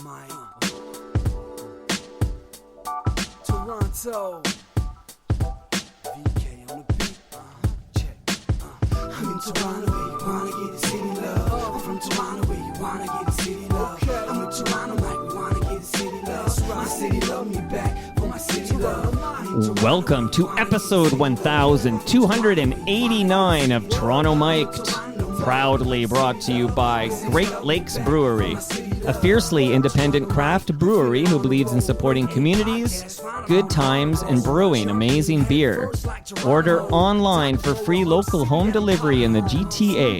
my Toronto. VK on the beat. Check. I'm in Toronto where you wanna get the city love. I'm from Toronto where you wanna get the city love. I'm in Toronto like we wanna get the city love. My city love me back for my city love. Welcome to episode 1289 of Toronto Mic'd, proudly brought to you by Great Lakes Brewery, a fiercely independent craft brewery who believes in supporting communities, good times, and brewing amazing beer. Order online for free local home delivery in the GTA.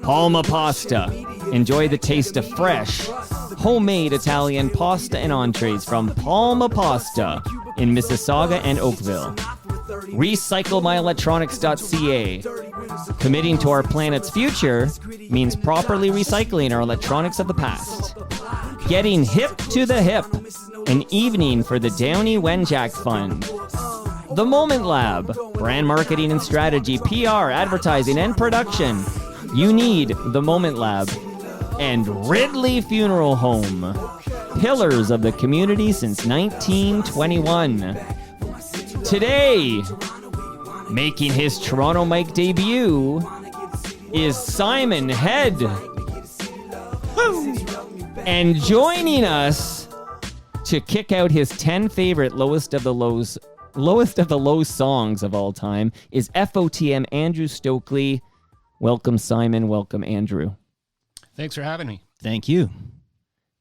Palma Pasta. Enjoy the taste of fresh, homemade Italian pasta and entrees from Palma Pasta in Mississauga and Oakville. RecycleMyElectronics.ca. Committing to our planet's future means properly recycling our electronics of the past. Getting hip to the hip. An evening for the Downey Wenjack Fund. The Moment Lab. Brand marketing and strategy, PR, advertising, and production. You need the Moment Lab. And Ridley Funeral Home. Pillars of the community since 1921. Today, making his Toronto Mic debut, is Simon Head. Woo! And joining us to kick out his 10 favorite lowest of the low songs of all time is FOTM Andrew Stoakley. Welcome, Simon. Welcome, Andrew. Thanks for having me. Thank you.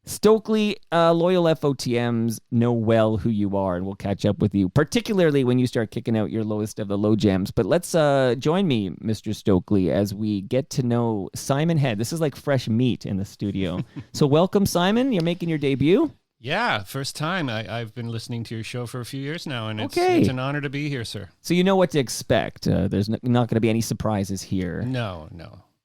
Stoakley, loyal FOTMs know well who you are, and we'll catch up with you, particularly when you start kicking out your lowest of the low gems. But let's join me, Mr. Stoakley, as we get to know Simon Head. This is like fresh meat in the studio. So welcome, Simon. You're making your debut? Yeah, first time. I've been listening to your show for a few years now, and it's an honor to be here, sir. So you know what to expect. There's not going to be any surprises here. No.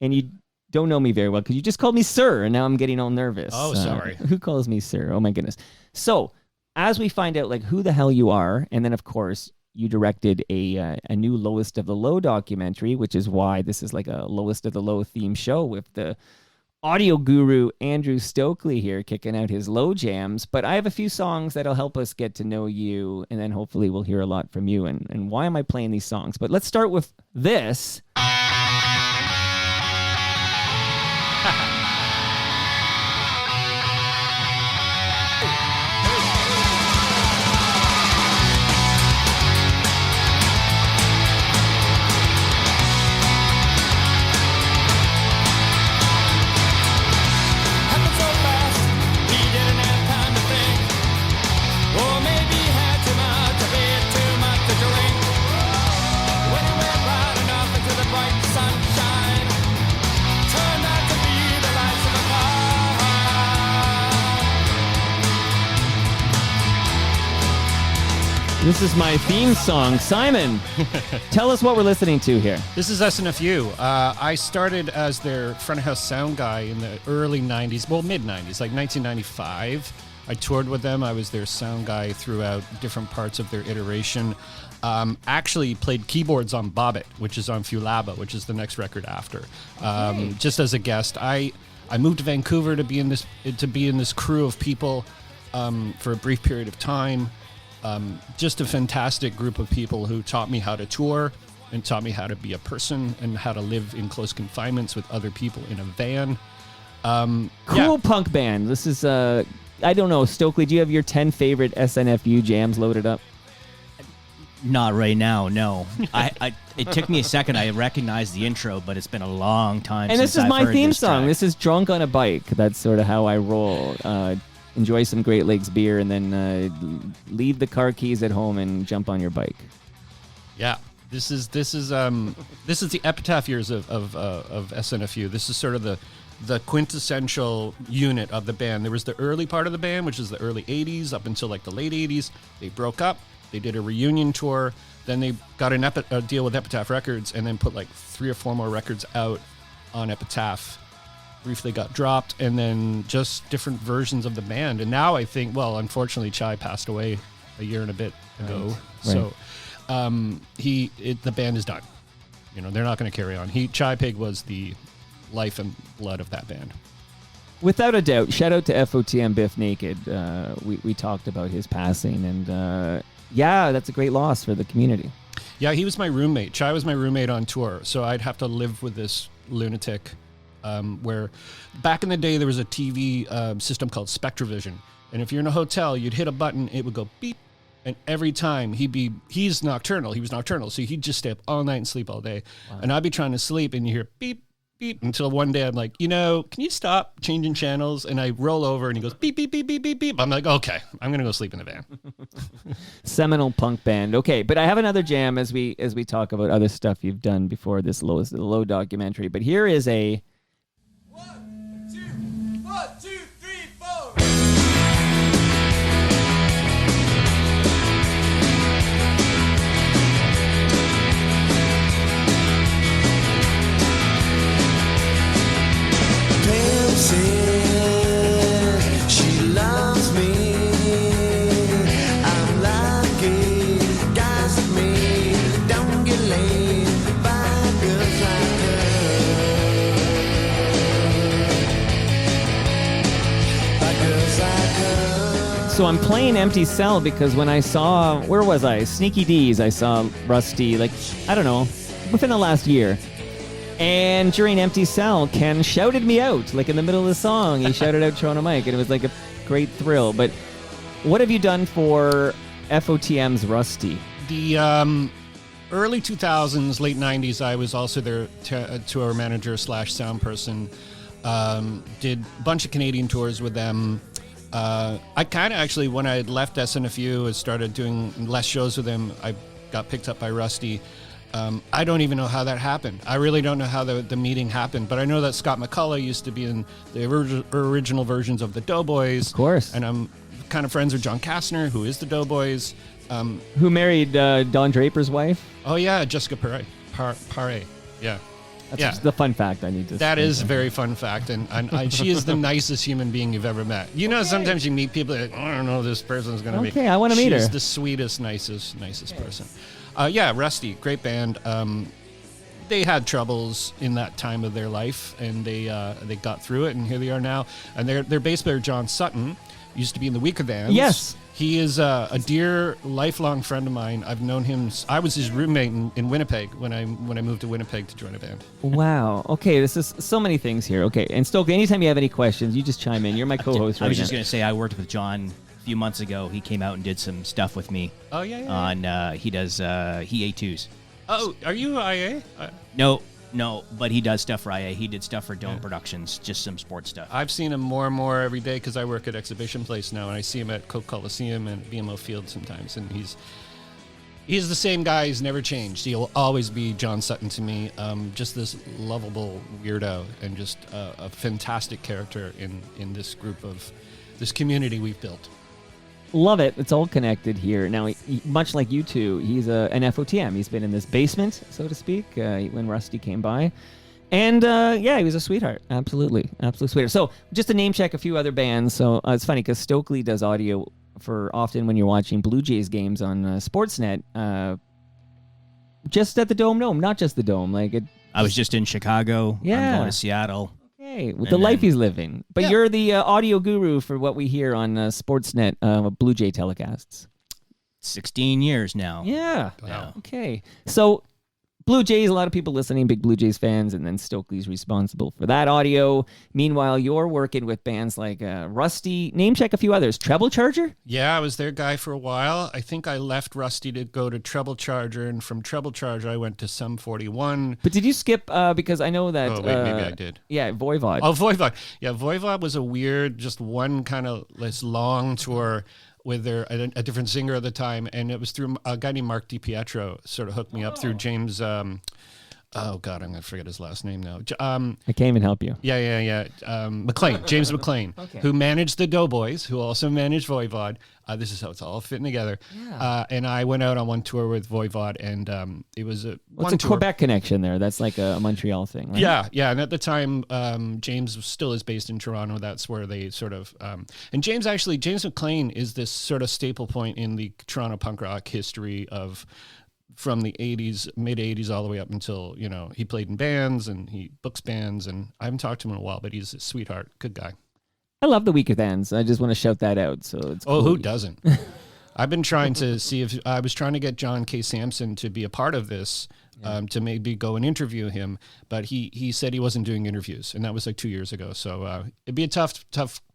And you don't know me very well because you just called me sir, and now I'm getting all nervous. Oh, sorry. Who calls me sir? Oh my goodness. So as we find out like who the hell you are, and then of course you directed a new Lowest of the Low documentary, which is why this is like a Lowest of the Low theme show with the audio guru Andrew Stoakley here kicking out his low jams. But I have a few songs that'll help us get to know you, and then hopefully we'll hear a lot from you. And why am I playing these songs? But let's start with this. This is my theme song. Simon, tell us what we're listening to here. This is SNFU. I started as their front of house sound guy in the early 90s, well, mid-90s, like 1995. I toured with them. I was their sound guy throughout different parts of their iteration. Actually played keyboards on Bobbit, which is on Fulaba, which is the next record after. Just as a guest. I moved to Vancouver to be in this crew of people for a brief period of time. Just a fantastic group of people who taught me how to tour and taught me how to be a person and how to live in close confinements with other people in a van. Cool punk band. This is, I don't know, Stoakley, do you have your 10 favorite SNFU jams loaded up? Not right now, no. It took me a second. I recognized the intro, but it's been a long time and since this is my theme song. Track. This is Drunk on a Bike. That's sort of how I roll. Enjoy some Great Lakes beer, and then leave the car keys at home and jump on your bike. Yeah, this is the epitaph years of SNFU. This is sort of the quintessential unit of the band. There was the early part of the band, which is the early 80s up until like the late 80s. They broke up. They did a reunion tour. Then they got a deal with Epitaph Records, and then put like 3 or 4 more records out on Epitaph. Briefly got dropped, and then just different versions of the band. And now I think, well, unfortunately, Chai passed away a year and a bit ago. Right. So the band is done. They're not going to carry on. Chai Pig was the life and blood of that band. Without a doubt. Shout out to FOTM Biff Naked. We talked about his passing, and yeah, that's a great loss for the community. Yeah, he was my roommate. Chai was my roommate on tour, so I'd have to live with this lunatic. Where back in the day there was a TV system called Spectravision, and if you're in a hotel, you'd hit a button, it would go beep, and every time he's nocturnal. He was nocturnal, so he'd just stay up all night and sleep all day. Wow. And I'd be trying to sleep, and you hear beep, beep, until one day I'm like, can you stop changing channels? And I roll over, and he goes beep, beep, beep, beep, beep, beep. I'm like, okay, I'm gonna go sleep in the van. Seminal punk band. Okay, but I have another jam as we talk about other stuff you've done before this Low documentary. But here is a. 1, 2, 3, 4. Pam says she loves me. I'm lucky, guys like me don't get laid by girls like her. So I'm playing Empty Cell because when I saw, where was I? Sneaky D's, I saw Rusty, like, I don't know, within the last year. And during Empty Cell, Ken shouted me out, like in the middle of the song. He shouted out Toronto Mike, and it was like a great thrill. But what have you done for FOTM's Rusty? The early 2000s, late 90s, I was also their tour manager / sound person. Did a bunch of Canadian tours with them. I kind of actually, when I left SNFU and started doing less shows with them, I got picked up by Rusty. I don't even know how that happened. I really don't know how the meeting happened, but I know that Scott McCullough used to be in the original versions of the Doughboys. Of course. And I'm kind of friends with John Kastner, who is the Doughboys. Who married Don Draper's wife? Oh, yeah, Jessica Paré. Yeah. That's the fun fact I need to say. That is a very fun fact, and she is the nicest human being you've ever met. Sometimes you meet people that, I don't know, this person's going to be. Okay, I want to meet her. She's the sweetest, nicest person. Yeah, Rusty, great band. They had troubles in that time of their life, and they got through it, and here they are now. And their bass player, John Sutton, used to be in the Weaker Bands. Yes. He is a dear, lifelong friend of mine. I've known him. I was his roommate in Winnipeg when I moved to Winnipeg to join a band. Wow. Okay, this is so many things here. Okay, and Stoakley, anytime you have any questions, you just chime in. You're my co-host right now. I was just going to say, I worked with John a few months ago. He came out and did some stuff with me. Oh, yeah. On he does he A2s. Oh, are you IA? No, but he does stuff for IA. He did stuff for Dome Productions, just some sports stuff. I've seen him more and more every day because I work at Exhibition Place now, and I see him at Coke Coliseum and BMO Field sometimes, and he's the same guy. He's never changed. He'll always be John Sutton to me. Just this lovable weirdo and just a fantastic character in this group of this community we've built. Love it. It's all connected here. Now, much like you two, he's an FOTM. He's been in this basement, so to speak, when Rusty came by. And, he was a sweetheart. Absolutely. Absolute sweetheart. So, just to name check a few other bands. So, it's funny because Stoakley does audio for often when you're watching Blue Jays games on Sportsnet. Just at the Dome? No, not just the Dome. I was just in Chicago. Yeah. I'm going to Seattle. With the life he's living. But you're the audio guru for what we hear on Sportsnet Blue Jay telecasts. 16 years now. Yeah. Wow. Okay. So Blue Jays, a lot of people listening, big Blue Jays fans, and then Stoakley's responsible for that audio. Meanwhile, you're working with bands like Rusty. Name check a few others. Treble Charger? Yeah, I was their guy for a while. I think I left Rusty to go to Treble Charger, and from Treble Charger, I went to Sum 41. But did you skip, because I know that... Oh, wait, maybe I did. Yeah, Voivod. Oh, Voivod. Yeah, Voivod was a weird, just one kind of this long tour with a different singer at the time, and it was through a guy named Mark DiPietro sort of hooked me up through James. Oh God, I'm gonna forget his last name now. I can't even help you. Yeah. McLean, James McLean, who managed the Doughboys, who also managed Voivod. This is how it's all fitting together. Yeah. And I went out on one tour with Voivod, and it was What's a Quebec connection there? That's like a Montreal thing, right? Yeah. And at the time, James still is based in Toronto. That's where they sort of... and James McLean is this sort of staple point in the Toronto punk rock history from the 80s, mid 80s, all the way up until, he played in bands and he books bands, and I haven't talked to him in a while, but he's a sweetheart, good guy. I love the week with ends. I just want to shout that out. So it's Oh, cool. who doesn't? I've been trying to see if I was trying to get John K. Sampson to be a part of this, to maybe go and interview him, but he said he wasn't doing interviews, and that was like 2 years ago. So it'd be a tough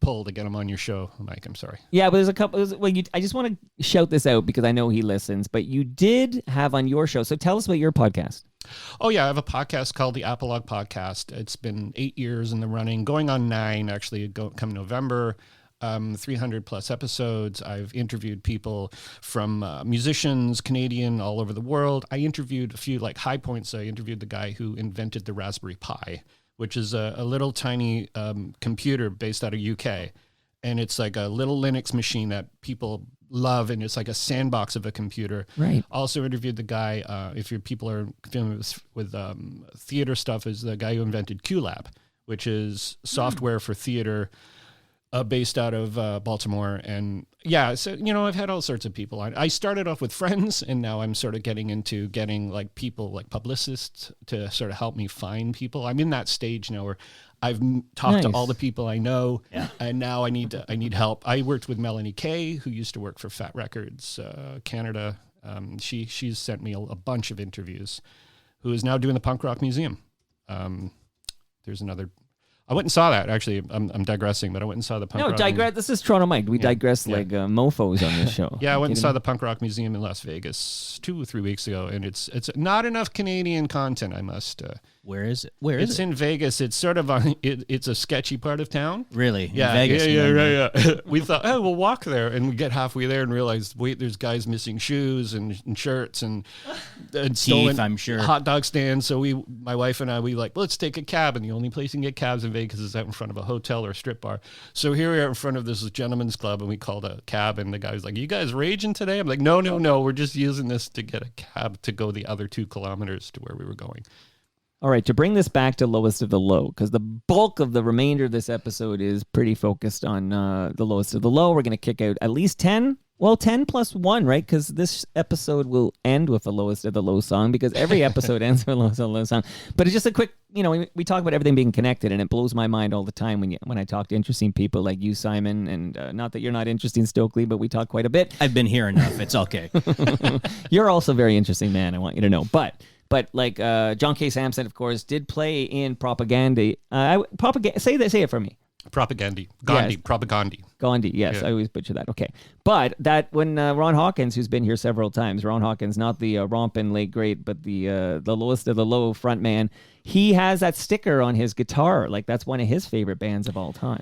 pull to get him on your show, Mike. I'm sorry. Yeah, but there's a couple. I just want to shout this out because I know he listens. But you did have on your show. So tell us about your podcast. Oh, yeah. I have a podcast called the Apolog Podcast. It's been 8 years in the running, going on 9, actually, come November. 300 plus episodes. I've interviewed people from musicians, Canadian, all over the world. I interviewed a few like high points. I interviewed the guy who invented the Raspberry Pi, which is a little tiny computer based out of UK. And it's like a little Linux machine that people love, and it's like a sandbox of a computer. Right. Also interviewed the guy, if your people are familiar with theater stuff, is the guy who invented QLab, which is software for theater, based out of Baltimore. And yeah, so, I've had all sorts of people. I started off with friends, and now I'm sort of getting like people, like publicists, to sort of help me find people. I'm in that stage now where I've talked to all the people I know, and now I need help. I worked with Melanie Kay, who used to work for Fat Records Canada. She's sent me a bunch of interviews, who is now doing the Punk Rock Museum. There's another. I went and saw that, actually. I'm digressing, but I went and saw the Punk Rock digress. This is Toronto Mike. We digress like mofos on this show. Yeah, I went and saw the Punk Rock Museum in Las Vegas 2 or 3 weeks ago, and it's not enough Canadian content, I must. Where is it? Where is it? It's in Vegas. It's sort of on. It's a sketchy part of town. Really? Yeah, in Vegas, yeah. We thought, we'll walk there, and we get halfway there and realize, wait, there's guys missing shoes and shirts and stolen I'm sure. hot dog stands. So my wife and I, let's take a cab, and the only place you can get cabs in Vegas is out in front of a hotel or a strip bar. So here we are in front of this gentleman's club, and we called a cab, and the guy was like, "You guys raging today?" I'm like, No, we're just using this to get a cab to go the other 2 kilometers to where we were going. All right, to bring this back to lowest of the low, because the bulk of the remainder of this episode is pretty focused on the lowest of the low. We're going to kick out at least 10. Well, 10 plus 1, right? Because this episode will end with a lowest of the low song, because every episode ends with a lowest of the low song. But it's just a quick, we talk about everything being connected, and it blows my mind all the time when I talk to interesting people like you, Simon, and not that you're not interesting, Stoakley, but we talk quite a bit. I've been here enough. It's okay. You're also a very interesting man, I want you to know. But like John K. Sampson, of course, did play in Propaganda. Say it for me. Propaganda. Gandhi, yes, Yeah. I always butcher that. Okay, but that when Ron Hawkins, who's been here several times, Ron Hawkins, not the rompin' late great, but the lowest of the low front man, he has that sticker on his guitar. Like, that's one of his favorite bands of all time.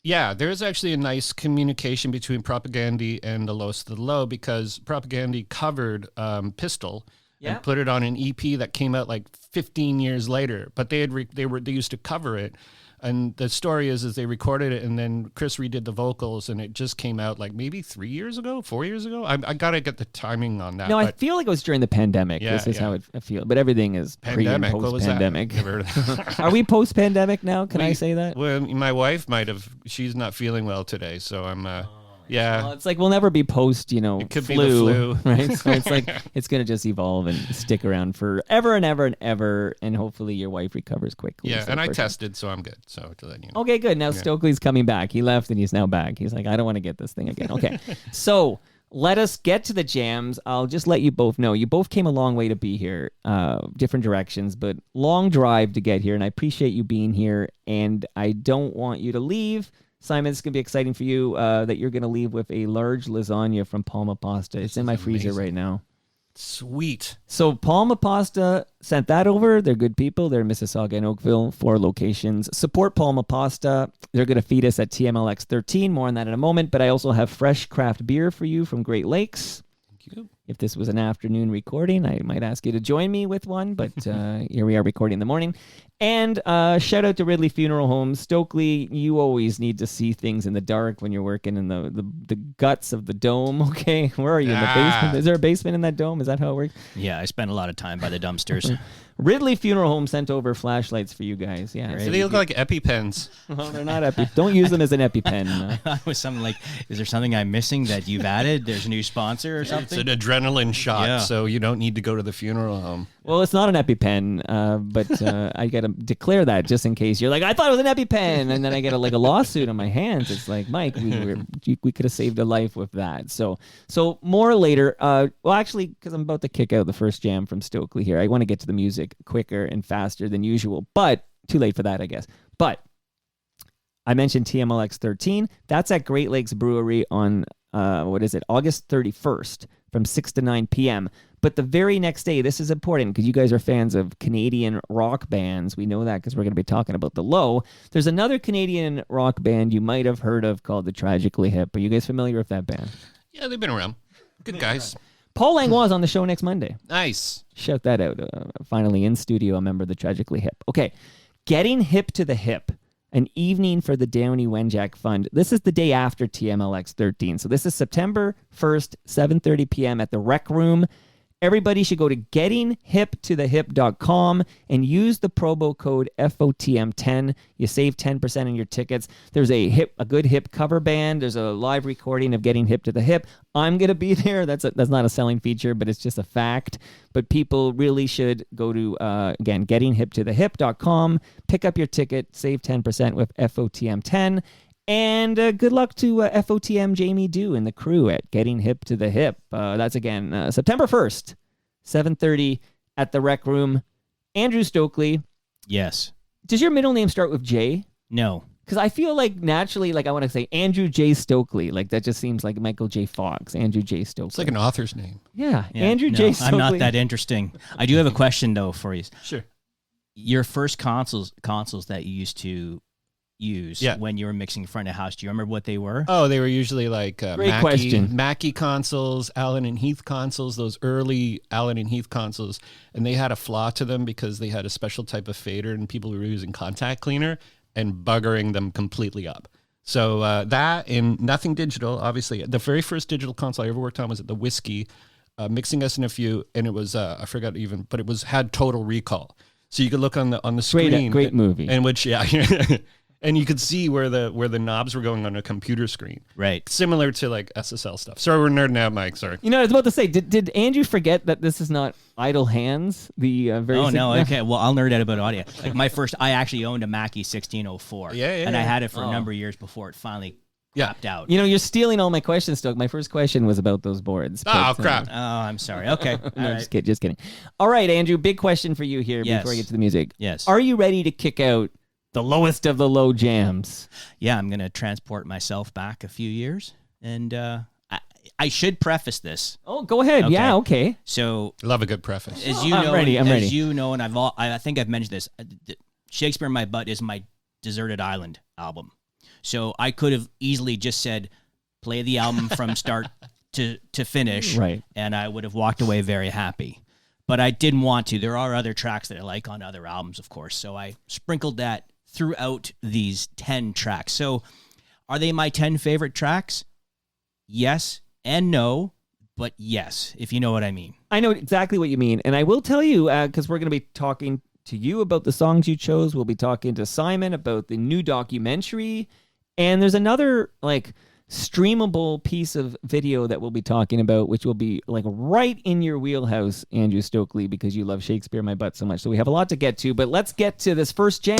Yeah, there's actually a nice communication between Propaganda and the lowest of the low, because Propaganda covered Pistol. Yeah. And put it on an EP that came out like 15 years later, but they used to cover it. And the story is they recorded it, and then Chris redid the vocals, and it just came out like maybe 3 years ago, 4 years ago. I got to get the timing on that. No, I feel like it was during the pandemic. Yeah, This is how I feel. But everything is pre and Pandemic. What was that? post-pandemic. Never heard of that. Are we post-pandemic now? Can I say that? Well, my wife might have. She's not feeling well today, so I'm. Yeah. Well, it's like we'll never be post, It could be flu, the flu. right? So it's like it's going to just evolve and stick around forever and ever and ever, and hopefully your wife recovers quickly. Yeah, So and I first- tested, so I'm good. So to let you know. Okay, good. Now Stoakley's coming back. He left and he's now back. He's like, I don't want to get this thing again. Okay, so let us get to the jams. I'll just let you both know. You both came a long way to be here, different directions, but long drive to get here, and I appreciate you being here, and I don't want you to leave. Simon, it's going to be exciting for you that you're going to leave with a large lasagna from Palma Pasta. It's in my freezer right now. Sweet. So Palma Pasta sent that over. They're good people. They're in Mississauga and Oakville, 4 locations. Support Palma Pasta. They're going to feed us at TMLX 13. More on that in a moment. But I also have fresh craft beer for you from Great Lakes. Thank you. If this was an afternoon recording, I might ask you to join me with one, but here we are recording in the morning. And shout out to Ridley Funeral Home. Stoakley, you always need to see things in the dark when you're working in the guts of the dome, okay? Where are you, in the basement? Is there a basement in that dome? Is that how it works? Yeah, I spent a lot of time by the dumpsters. Ridley Funeral Home sent over flashlights for you guys. Yeah. So they look like EpiPens. Well, they're not Epi. Don't use them as an EpiPen. I was something like, is there something I'm missing that you've added? There's a new sponsor or It's something? an adrenaline shot, Yeah. so you don't need to go to the funeral home. Well, it's not an EpiPen, but I get declare that just in case you're like, I thought it was an EpiPen, and then I get a lawsuit on my hands. It's like, Mike, we could have saved a life with that. So more later. Well, actually, because I'm about to kick out the first jam from Stoakley here, I want to get to the music quicker and faster than usual, but too late for that, I guess. But I mentioned TMLX 13. That's at Great Lakes Brewery on August 31st from 6 to 9 p.m. But the very next day, this is important because you guys are fans of Canadian rock bands. We know that because we're going to be talking about the Low. There's another Canadian rock band you might have heard of called the Tragically Hip. Are you guys familiar with that band? Yeah, they've been around. Good guys. Paul Langlois is on the show next Monday. Nice. Shout that out. Finally in studio, a member of the Tragically Hip. Okay, Getting Hip to the Hip. An evening for the Downey Wenjack Fund. This is the day after TMLX 13. So this is September 1st, 7:30 p.m. at the Rec Room. Everybody should go to gettinghiptothehip.com and use the promo code FOTM10. You save 10% on your tickets. There's a good hip cover band. There's a live recording of Getting Hip to the Hip. I'm going to be there. That's not a selling feature, but it's just a fact. But people really should go to, again, gettinghiptothehip.com, pick up your ticket, save 10% with FOTM10. And good luck to FOTM Jamie Dew and the crew at Getting Hip to the Hip. That's, again, September 1st, 7:30 at the Rec Room. Andrew Stoakley. Yes. Does your middle name start with J? No. Because I feel like naturally, like I want to say Andrew J. Stoakley. Like that just seems like Michael J. Fox. Andrew J. Stoakley. It's like an author's name. Yeah. Andrew J. Stoakley. I'm not that interesting. I do have a question, though, for you. Sure. Your first consoles that you used to use when you were mixing front of house, do you remember what they were? Oh, they were usually like question. Mackie consoles, Allen and Heath consoles, those early Allen and Heath consoles, and they had a flaw to them because they had a special type of fader and people were using contact cleaner and buggering them completely up. So that and nothing digital, obviously. The very first digital console I ever worked on was at the Whiskey, mixing SNFU, and it was, I forgot even, but it had Total Recall. So you could look on the screen. Great movie. In which, and you could see where the knobs were going on a computer screen. Right. Similar to like SSL stuff. Sorry, we're nerding out, Mike. Sorry. You know, I was about to say, did Andrew forget that this is not Idle Hands? Oh, no. Okay. Well, I'll nerd out about audio. Like I actually owned a Mackie 1604. Yeah. And I had it for a number of years before it finally crapped out. You know, you're stealing all my questions, Stoke. My first question was about those boards. Oh, crap. Oh, I'm sorry. Okay. No, just kidding. All right, Andrew, big question for you here before I get to the music. Yes. Are you ready to kick out the lowest of the low jams? Yeah, I'm going to transport myself back a few years. And I should preface this. Oh, go ahead. Okay. Yeah, okay. So, Love a good preface. As you I'm know, ready. As you know, and I think I've mentioned this, Shakespeare in My Butt is my Deserted Island album. So I could have easily just said, play the album from start to finish, right? And I would have walked away very happy. But I didn't want to. There are other tracks that I like on other albums, of course. So I sprinkled that throughout these 10 tracks. So are they my 10 favorite tracks? Yes and no, but yes, if you know what I mean. I know exactly what you mean. And I will tell you, because we're going to be talking to you about the songs you chose. We'll be talking to Simon about the new documentary. And there's another streamable piece of video that we'll be talking about, which will be right in your wheelhouse, Andrew Stoakley, because you love Shakespeare in My Butt so much. So we have a lot to get to, but let's get to this first jam.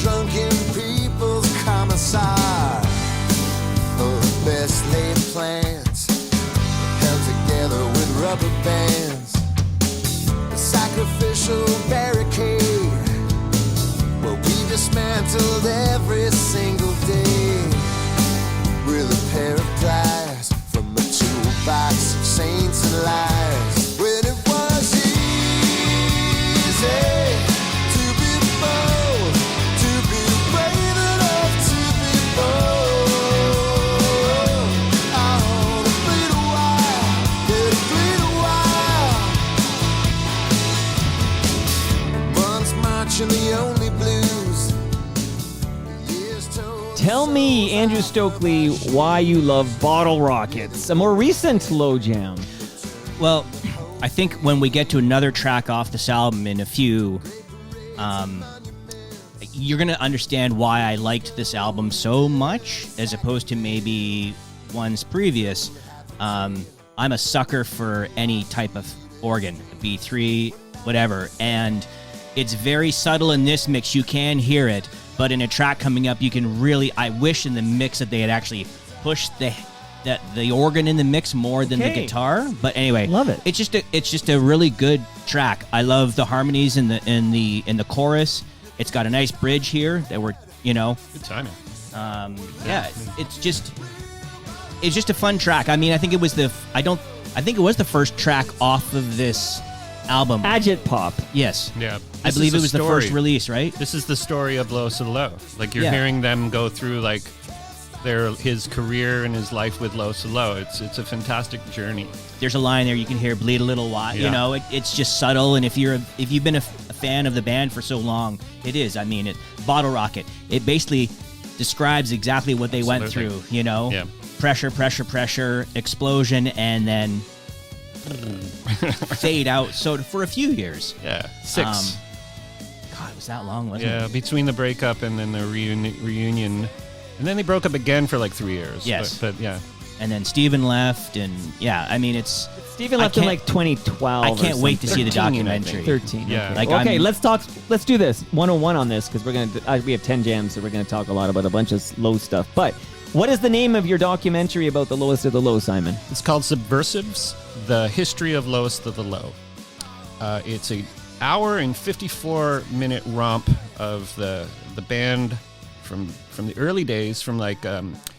Drunken people's commissar of the best laid plans, held together with rubber bands. A sacrificial barricade where we dismantled every single day with a pair of pliers from a toolbox of saints and lies. When it was easy Tell me, Andrew Stoakley, why you love Bottle Rockets, a more recent Low Jam. Well, I think when we get to another track off this album in a few, you're going to understand why I liked this album so much as opposed to maybe ones previous. I'm a sucker for any type of organ, B3, whatever, and it's very subtle in this mix. You can hear it, but in a track coming up, you can really, I wish in the mix that they had actually pushed the organ in the mix more than the guitar. But anyway, love it. It's just a really good track. I love the harmonies in the chorus. It's got a nice bridge here that we're, Good timing. yeah, it's just a fun track. I mean, I think it was the first track off of this album. Agit Pop. Yes. Yeah. I believe it was the first release, right? This is the story of Lowest of the Low. Like you're hearing them go through like his career and his life with Lowest of the Low. It's a fantastic journey. There's a line there you can hear bleed a little while. Yeah. It's just subtle, and if you've been a fan of the band for so long, it is. I mean, Bottle Rocket. It basically describes exactly what they went through. Yeah. Pressure, explosion, and then fade out. So for a few years. Yeah. 6. God, it was that long, wasn't it? Yeah, between the breakup and then the reunion. And then they broke up again for like 3 years. Yes. But yeah. And then Steven left, and yeah, I mean, it's... Steven left in like 2012. I can't wait to see the 13, I documentary. think. 13. Yeah. Okay, let's do this 101 on this because we have 10 jams, so we're gonna talk a lot about a bunch of low stuff. But what is the name of your documentary about the Lowest of the Low, Simon? It's called Subversives: The History of Lowest of the Low. It's an hour and 54-minute romp of the band from the early days, from like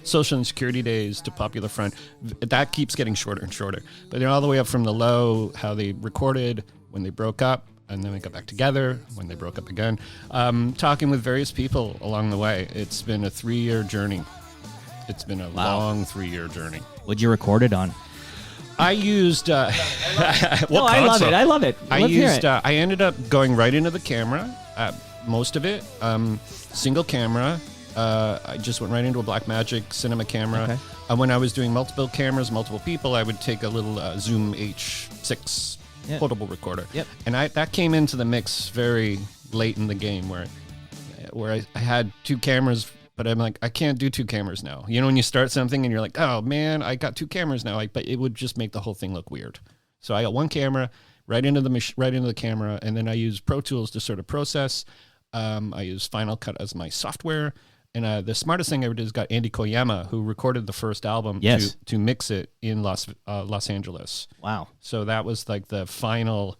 Social Insecurity days to Popular Front. That keeps getting shorter and shorter. But then all the way up from the Low, how they recorded when they broke up, and then they got back together when they broke up again. Talking with various people along the way. It's been a 3-year journey. It's been a long 3-year journey. What'd you record it on? I used I love it. I ended up going right into the camera, most of it. Single camera. I just went right into a Blackmagic cinema camera. Okay. When I was doing multiple cameras, multiple people, I would take a little Zoom H6 portable recorder. Yep. And that came into the mix very late in the game where I had 2 cameras, but I'm like, I can't do 2 cameras now. When you start something and you're like, oh man, I got 2 cameras now, but it would just make the whole thing look weird. So I got 1 camera right into the camera, and then I use Pro Tools to sort of process. I use Final Cut as my software. And the smartest thing I ever did is got Andy Koyama, who recorded the first album, to mix it in Los Angeles. Wow. So that was like the final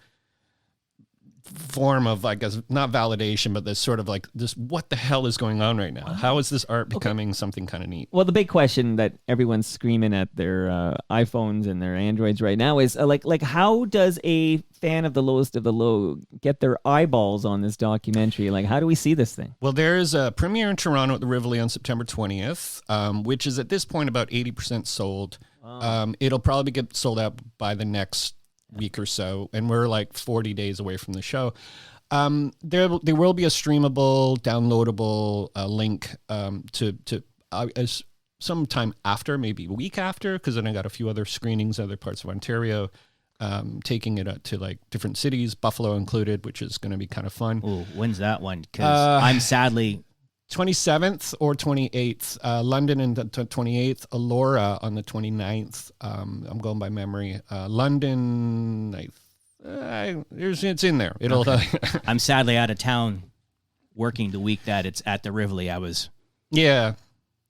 form of like, not validation, but this sort of like this, what the hell is going on right now? Wow. How is this art becoming something kind of neat? Well, the big question that everyone's screaming at their iPhones and their Androids right now is like how does a fan of the Lowest of the Low get their eyeballs on this documentary? Like, how do we see this thing? Well, there is a premiere in Toronto at the Rivoli on September 20th, which is at this point about 80% sold. Wow. It'll probably get sold out by the next week or so, and we're like 40 days away from the show. There will be a streamable, downloadable link as sometime after, maybe a week after, because then I got a few other screenings, other parts of Ontario, taking it to like different cities, Buffalo included, which is going to be kind of fun. Ooh, when's that one? Because I'm sadly 27th or 28th, London on the 28th, Elora on the 29th. I'm going by memory. London, it's in there. It'll. Okay. I'm sadly out of town working the week that it's at the Rivoli. Yeah.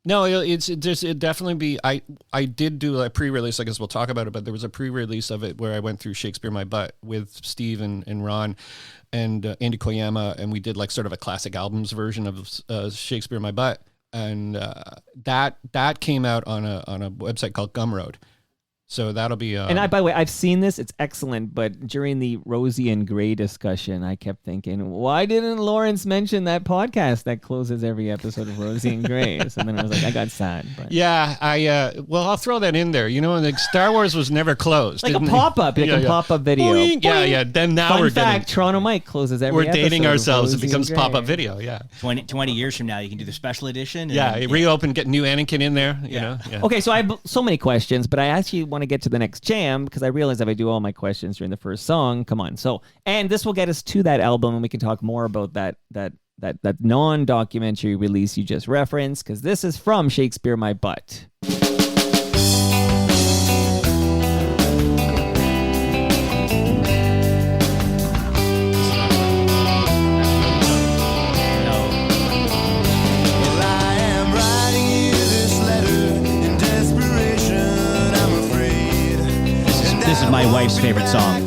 No, it definitely be. I did do a pre-release. I guess we'll talk about it, but there was a pre-release of it where I went through Shakespeare My Butt with Steve and Ron and Andy Koyama, and we did like sort of a classic albums version of Shakespeare My Butt, and that came out on a website called Gumroad, So that'll be. And by the way, I've seen this. It's excellent. But during the Rosie and Gray discussion, I kept thinking, why didn't Lawrence mention that podcast that closes every episode of Rosie and Gray? So then I was like, I got sad. But. Yeah, I'll throw that in there. You know, like Star Wars was never closed. Like a pop-up, pop-up video. Boing. Yeah. Then now Fun we're fact, Toronto Mike closes every we're episode dating of ourselves. Rosie It becomes and Gray. pop-up video. Yeah. 20 years from now, you can do the special edition. And reopen, get new Anakin in there. You know. Yeah. Okay, so I have so many questions, but I actually want to get to the next jam because I realize if I do all my questions during the first song, come on. So, and this will get us to that album, and we can talk more about that non-documentary release you just referenced, because this is from Shakespeare My Butt. This is my wife's favorite song.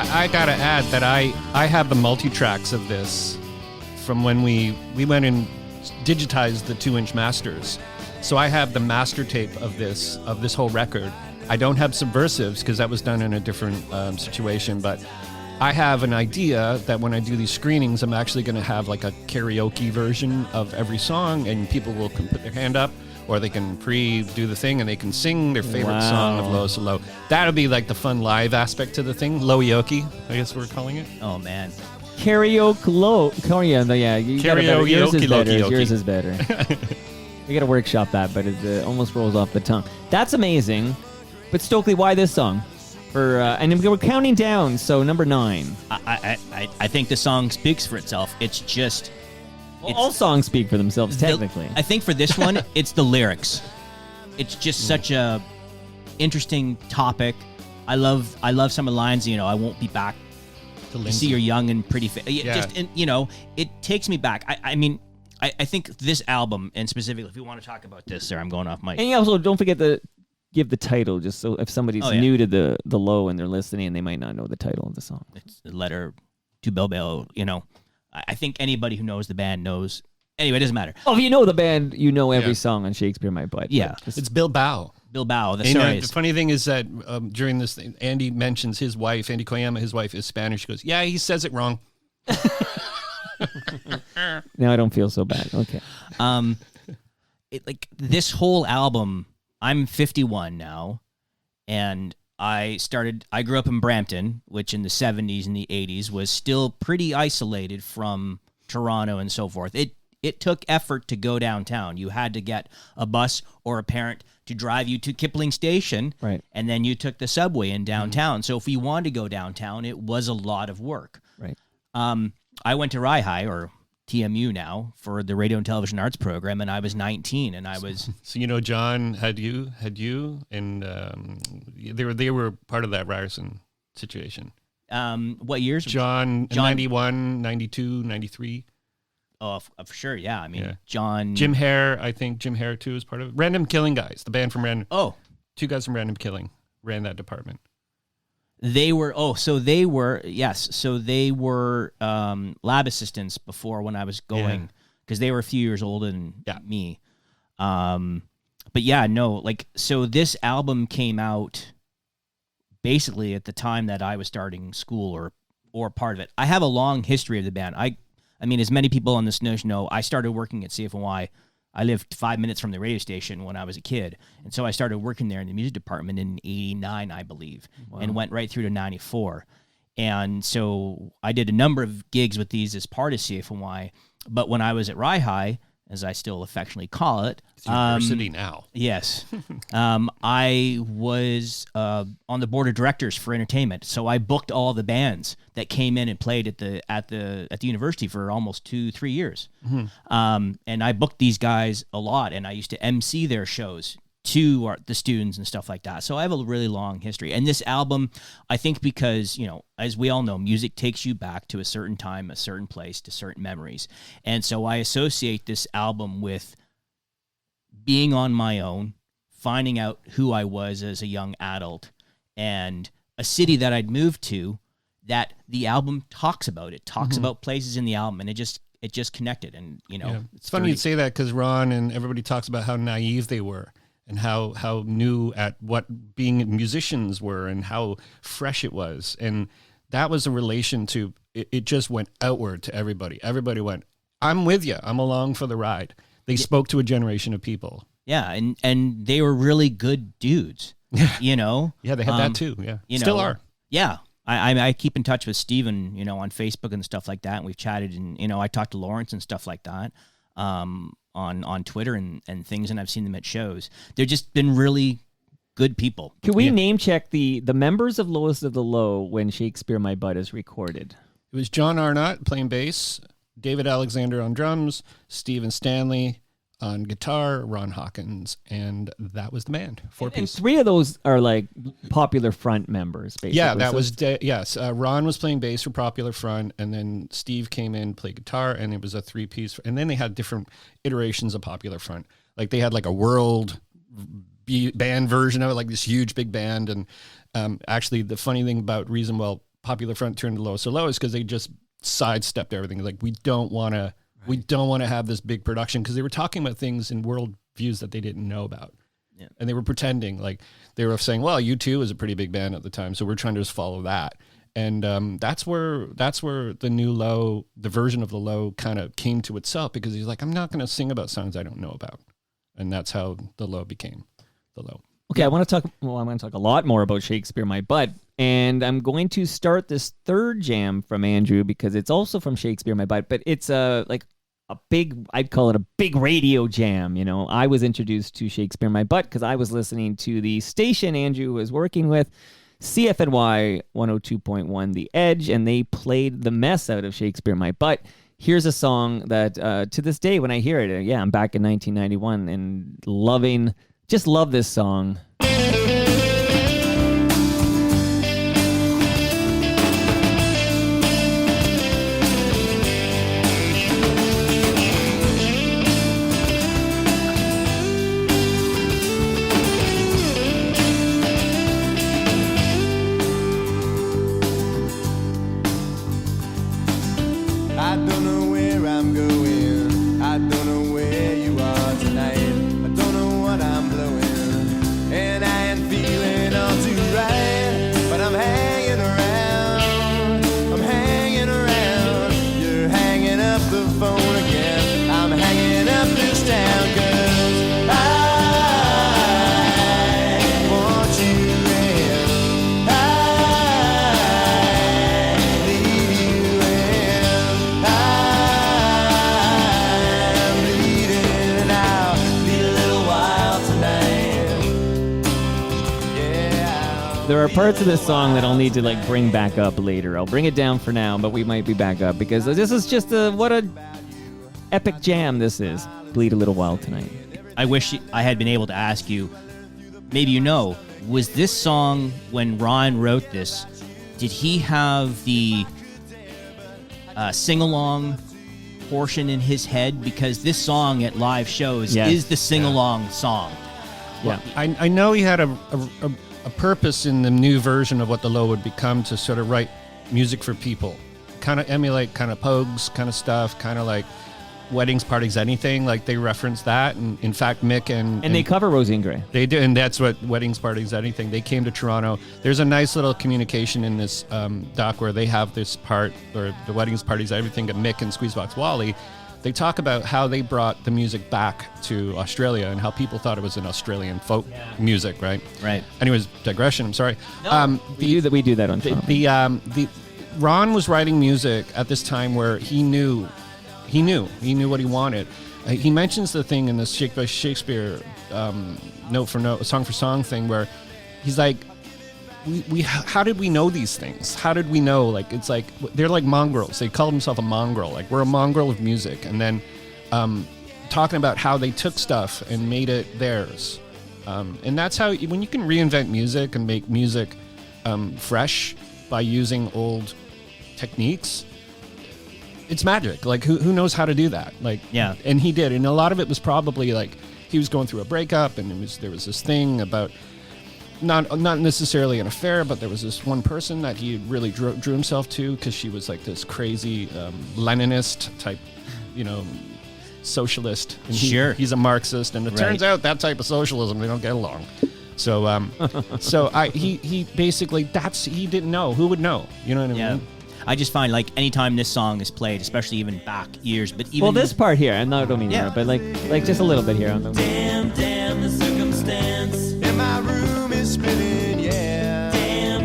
I gotta add that I have the multi-tracks of this from when we went and digitized the 2-inch masters. So I have the master tape of this whole record. I don't have subversives because that was done in a different situation, but I have an idea that when I do these screenings, I'm actually going to have like a karaoke version of every song, and people will put their hand up, or they can do the thing and they can sing their favorite song of Low So Low. That'll be like the fun live aspect to the thing. Low-yoke, I guess we're calling it. Oh, man. Karaoke low. Yeah, you got it better. Yours is better. Karaoke. Yours is better. We got to workshop that, but it almost rolls off the tongue. That's amazing. But Stoakley, why this song? And we're counting down, so number 9. I think the song speaks for itself. It's just... all songs speak for themselves, technically. I think for this one, it's the lyrics. It's just such a interesting topic. I love some of the lines. You know, I won't be back to see your young and pretty face. It takes me back. I mean, I think this album, and specifically, if you want to talk about this, sir, I'm going off mic. And also, don't forget to give the title, just so if somebody's new to the Low and they're listening, they might not know the title of the song. It's a letter to Bilbo. You know. I think anybody who knows the band knows. Anyway, it doesn't matter. Oh, if you know the band, you know every song on Shakespeare My Butt. Yeah. It's Bilbao. Bilbao. The funny thing is that during this thing, Andy mentions his wife, Andy Koyama, his wife is Spanish. He goes, yeah, he says it wrong. Now I don't feel so bad. Okay. Like this whole album, I'm 51 now, and I grew up in Brampton, which in the 70s and the 80s was still pretty isolated from Toronto and so forth. It took effort to go downtown. You had to get a bus or a parent to drive you to Kipling Station, right? And then you took the subway in downtown. So if you wanted to go downtown, it was a lot of work. Right. I went to Rye or TMU now for the Radio and Television Arts program, and I was 19, and I was... So, you know, John had you, and they were part of that Ryerson situation. What years? John 91, 92, 93. Oh, for sure, yeah. I mean, John... Jim Hare, I think Jim Hare, too, is part of it. Random Killing guys, the band from Random... Oh. 2 guys from Random Killing ran that department. They were lab assistants before when I was going, because they were a few years older than me. But so this album came out basically at the time that I was starting school or part of it. I have a long history of the band. I mean, as many people on this know, I started working at CFNY. I lived 5 minutes from the radio station when I was a kid. And so I started working there in the music department in 89, I believe, and went right through to 94. And so I did a number of gigs with these as part of CFNY. But when I was at Rye High, as I still affectionately call it. It's university now. Yes. I was on the board of directors for entertainment. So I booked all the bands that came in and played at the university for almost 2-3 years. Mm-hmm. And I booked these guys a lot, and I used to MC their shows to the students and stuff like that. So I have a really long history. And this album, I think because, as we all know, music takes you back to a certain time, a certain place, to certain memories. And so I associate this album with being on my own, finding out who I was as a young adult, and a city that I'd moved to that the album talks about. It talks about places in the album, and it just connected. And, It's funny you'd say that because Ron and everybody talks about how naive they were and how new at what being musicians were and how fresh it was. And that was a relation to, it just went outward to everybody. Everybody went, I'm with you. I'm along for the ride. They spoke to a generation of people. Yeah, and they were really good dudes, Yeah, they had that too, yeah. Still are. Yeah. I keep in touch with Steven, on Facebook and stuff like that, and we've chatted, and, I talked to Lawrence and stuff like that on Twitter and things, and I've seen them at shows. They've just been really good people. Can we name check the members of Lowest of the Low when Shakespeare My Butt is recorded? It was John Arnott playing bass, David Alexander on drums, Stephen Stanley on guitar, Ron Hawkins, and that was the band. Four piece. And 3 of those are like Popular Front members, basically. Yeah, that was yes. Ron was playing bass for Popular Front, and then Steve came in, played guitar, and it was a 3-piece. And then they had different iterations of Popular Front. Like they had like a world band version of it, like this huge big band. And actually, the funny thing about reason Popular Front turned to Low So Low is because they just sidestepped everything. Like we don't want to. We don't want to have this big production because they were talking about things in world views that they didn't know about. Yeah. And they were pretending like they were saying, well, U2 was a pretty big band at the time. So we're trying to just follow that. And that's where the new Low, the version of the Low kind of came to itself because he's like, I'm not going to sing about songs I don't know about. And that's how the Low became the Low. Okay, I want to talk a lot more about Shakespeare My Butt. And I'm going to start this third jam from Andrew because it's also from Shakespeare My Butt, but it's I'd call it a big radio jam. I was introduced to Shakespeare My Butt because I was listening to the station Andrew was working with, CFNY 102.1 The Edge, and they played the mess out of Shakespeare My Butt. Here's a song that to this day when I hear it, I'm back in 1991 and love this song. I don't know where I'm going. I don't know where you are tonight. I don't know what I'm blowing, and I ain't feeling all too right. But I'm hanging around. I'm hanging around. You're hanging up the phone again. I'm hanging up this town 'cause I want you in. I need you in. I'm bleeding and I'll need a little while tonight. Yeah. There are parts of this song that I'll need to bring back up later. I'll bring it down for now, but we might be back up because this is just what a epic jam this is. Bleed a little while tonight. I wish I had been able to ask you, maybe was this song, when Ron wrote this, did he have the sing-along portion in his head? Because this song at live shows is the sing-along song. Yeah. I know he had a purpose in the new version of what the Low would become to sort of write music for people, kind of emulate kind of Pogues kind of stuff, kind of like Weddings, Parties, Anything. Like they reference that, and in fact Mick and they cover Rosie and Gray. They do, and that's what Weddings, Parties, Anything. They came to Toronto. There's a nice little communication in this doc where they have this part, or the Weddings, Parties, Everything, at Mick and Squeezebox Wally. They talk about how they brought the music back to Australia and how people thought it was an Australian folk music, right? Right. Anyways, digression. I'm sorry. No, we do that on Toronto. The Ron was writing music at this time where he knew what he wanted. He mentions the thing in the Shakespeare note for note, song for song thing where he's like, we how did we know these things? How did we know? Like, it's like they're like mongrels. They call themselves a mongrel. Like, we're a mongrel of music. And then talking about how they took stuff and made it theirs. And that's how, when you can reinvent music and make music fresh by using old techniques, it's magic. Like, who knows how to do that? Like, Yeah. And he did. And a lot of it was probably like he was going through a breakup, and there was this thing about not necessarily an affair, but there was this one person that he really drew himself to, because she was like this crazy Leninist type, socialist. And Sure. He's a Marxist, and it turns out that type of socialism, they don't get along. So, he basically, he didn't know. Who would know? You know what I mean? I just find, like, anytime this song is played, especially even back years, but even this part here, and I don't mean Yeah. that, but like just a little bit here on the. Damn the circumstance. And my room is spinning, yeah.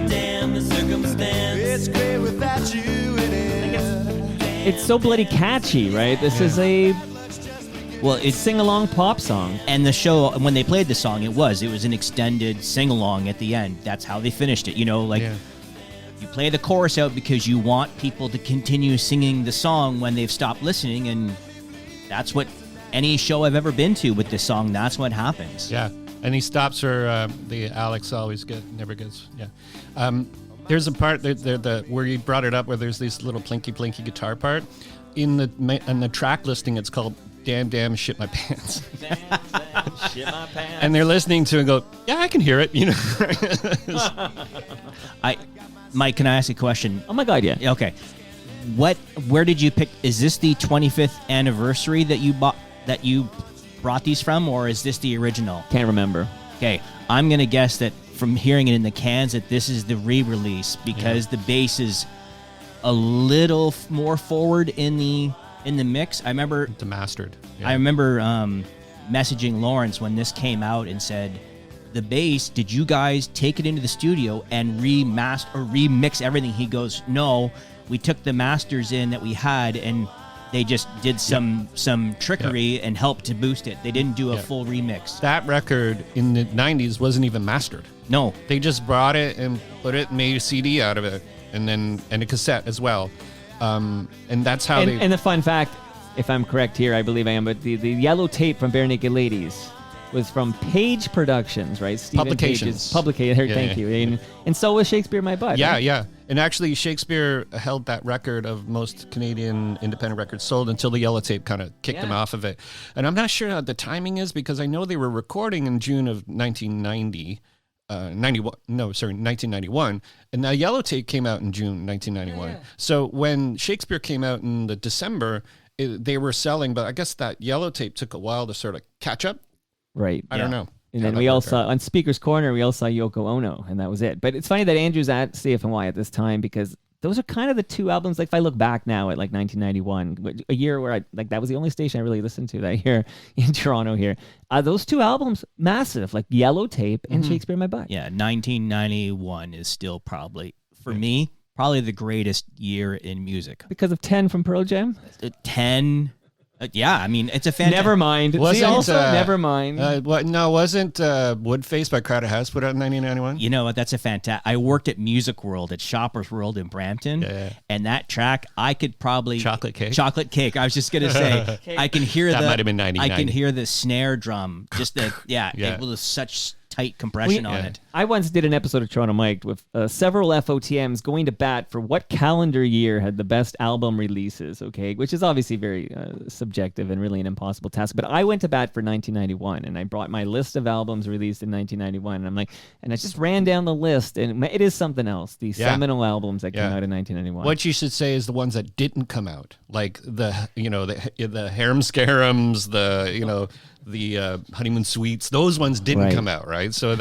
Damn the circumstance. It's great without you in it. It's so bloody catchy, right? This is a it's sing-along pop song. and the show, when they played the song, it was an extended sing-along at the end. That's how they finished it, You play the chorus out because you want people to continue singing the song when they've stopped listening, and that's what any show I've ever been to with this song, that's what happens. Yeah, and he stops her. The Alex always never gets. Yeah, there's a part where you brought it up, where there's this little plinky guitar part in the track listing. It's called "Damn Shit My Pants," Shit my pants. and they're listening to it and go, "Yeah, I can hear it." Mike, can I ask a question? Oh my God, yeah. Okay. Where did you pick? Is this the 25th anniversary that you brought these from, or is this the original? Can't remember. Okay. I'm going to guess that from hearing it in the cans that this is the re-release, because the bass is a little more forward in the mix. I remember The mastered. Yeah. I remember messaging Lawrence when this came out and said, the bass, did you guys take it into the studio and remix everything? He goes, no, we took the masters in that we had, and they just did some trickery and helped to boost it. They didn't do a full remix. That record in the 90s wasn't even mastered. No. They just brought it and put it and made a CD out of it, and a cassette as well. And that's how they... And the fun fact, if I'm correct here, I believe I am, but the yellow tape from Bare Naked Ladies was from Page Productions, right? Stephen Publications. Thank you. And so was Shakespeare My Butt. Yeah, right? yeah. And actually, Shakespeare held that record of most Canadian independent records sold until the yellow tape kind of kicked him off of it. And I'm not sure how the timing is, because I know they were recording in June of 1991, and the yellow tape came out in June 1991. Yeah. So when Shakespeare came out in the December, they were selling, but I guess that yellow tape took a while to sort of catch up. Right. I don't know. And then we all saw, on Speaker's Corner, we all saw Yoko Ono, and that was it. But it's funny that Andrew's at CFNY at this time, because those are kind of the two albums, like if I look back now at like 1991, a year where that was the only station I really listened to that year in Toronto here. Those two albums, massive, like Yellow Tape and Shakespeare in My Butt. Yeah, 1991 is still probably, for me, probably the greatest year in music. Because of 10 from Pearl Jam? 10... yeah, I mean, it's a fantastic... Never mind. Never mind. Wasn't Woodface by Crowded House put out in 1991? You know what? That's a fantastic... I worked at Music World, at Shoppers World in Brampton, and that track, I could probably... Chocolate Cake? Chocolate Cake. I was just going to say, I can hear that might have been 1990. I can hear the snare drum. Just the... it was such tight compression on it. I once did an episode of Toronto Mike with several FOTMs going to bat for what calendar year had the best album releases, okay? Which is obviously very subjective and really an impossible task. But I went to bat for 1991, and I brought my list of albums released in 1991. And I'm like, and I just ran down the list, and it is something else. These seminal albums that came out in 1991. What you should say is the ones that didn't come out, like the Harem Scarums, the Honeymoon Suites. Those ones didn't come out, right? So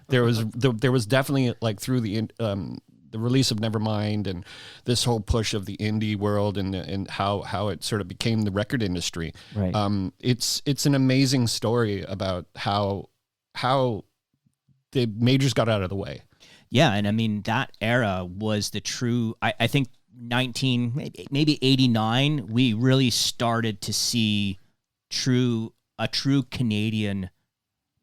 there was definitely, like, through the release of Nevermind and this whole push of the indie world and how it sort of became the record industry. Right. It's an amazing story about how the majors got out of the way. Yeah, and I mean, that era was the true... I think maybe 89, we really started to see a true Canadian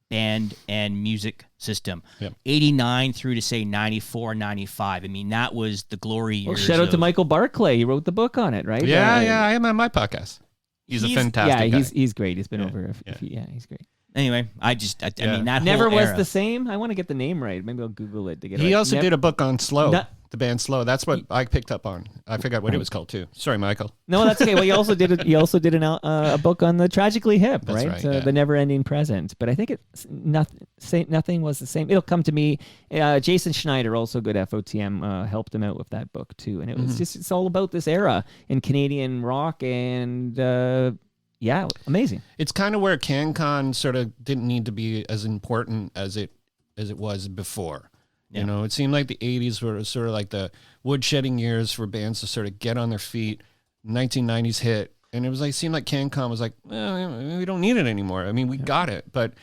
band and music system. Yep. 89 through to say 94, 95. I mean, that was the glory years. Well, shout out to Michael Barclay. He wrote the book on it, right? Yeah, I am on my podcast. He's a fantastic guy. He's great. He's been over. He's great. Anyway, I mean, that Never whole was era. the same. I want to get the name right. Maybe I'll Google it to get it He right. also did a book on Slow, Not- the band Slow. That's what I picked up on. I forgot what it was called too. Sorry, Michael. No, that's okay. Well, he also did a book on the Tragically Hip, That's right? right, yeah. The Never Ending Present. But I think nothing was the same. It'll come to me. Jason Schneider, also good FOTM, helped him out with that book too. And it was it's all about this era in Canadian rock and yeah, amazing. It's kind of where CanCon sort of didn't need to be as important as it was before. Yeah. You know, it seemed like the 80s were sort of like the woodshedding years for bands to sort of get on their feet. 1990s hit, and it was like seemed like CanCon was like, we don't need it anymore. I mean, we got it, but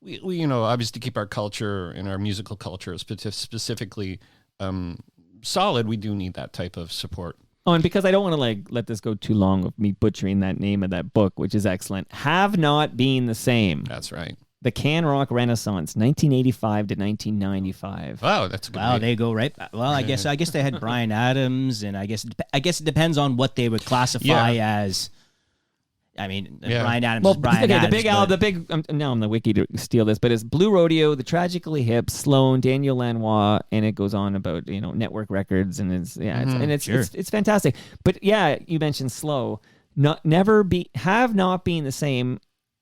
we you know, obviously to keep our culture and our musical culture specifically solid, we do need that type of support. Oh, and because I don't want to let this go too long of me butchering that name of that book, which is excellent. Have Not Been the Same. That's right. The Can Rock Renaissance, 1985 to 1995. Wow, that's a good Wow, read. they go right. Well, I guess they had Bryan Adams, and I guess it depends on what they would classify as. I mean, Yeah. Bryan Adams Well, is Bryan okay, Adams. the big album, the big. Now I'm the wiki to steal this, but it's Blue Rodeo, The Tragically Hip, Sloan, Daniel Lanois, and it goes on about Network Records, and it's fantastic. But yeah, you mentioned Slow, have not been the same.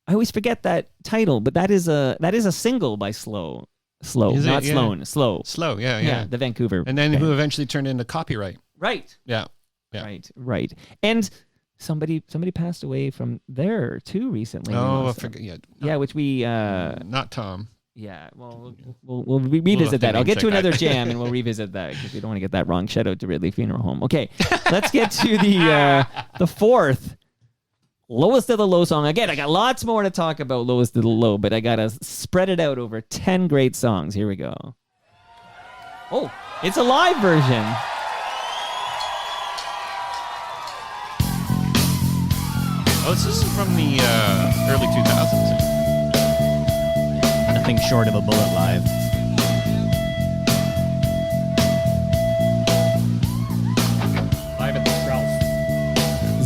I always forget that title, but that is a single by Slow, Is not it? Yeah. Sloan, Slow. Slow, yeah. The Vancouver. And then band. who eventually turned into Copyright. Right. Yeah. Right. And somebody passed away from there too recently. Oh, I Also. forget. Yeah. Yeah, which we Not Tom. yeah, well, we'll revisit that. I'll get to check that. another jam and we'll revisit that because we don't want to get that wrong. Shout out to Ridley Funeral Home. Okay, let's get to the fourth lowest of the low song. Again, I got lots more to talk about lowest of the low, but I gotta spread it out over 10 great songs. Here we go. Oh, it's a live version. Oh, this is from the early 2000s. Nothing short of a Bullet Live. Live at the Ralph.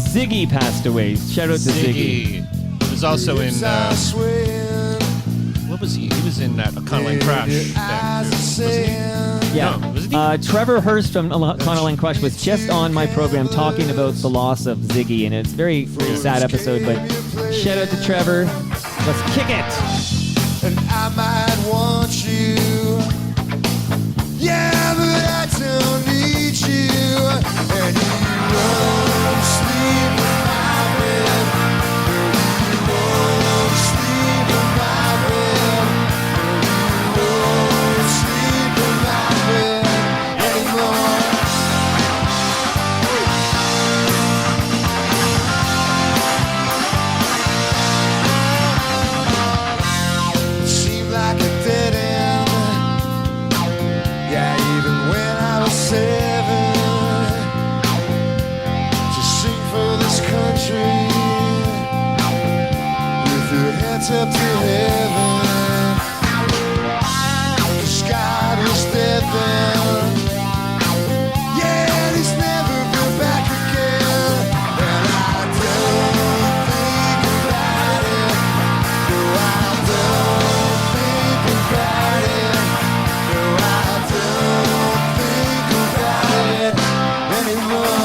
Ziggy passed away. Shout out to Ziggy. He was also in, what was he? He was in that Econoline Crash. Thing, too. Was he? Yeah. No, wasn't he? Trevor Hurst from Econoline Crush was just on my program talking about the loss of Ziggy, and it's a very, very sad episode, but shout out to Trevor. Let's kick it. And I might want you. Yeah, but I don't need you. And you won't sleep in my bed. You won't sleep in my bed. You won't sleep in my bed anymore. It seemed like a dead end. Yeah, even when I was 7, to sing for this country with your heads up to heaven. 'Cause God was dead then. Yeah, and he's never been back again. And I don't think about it. No, I don't think about it. No, I don't think about it anymore.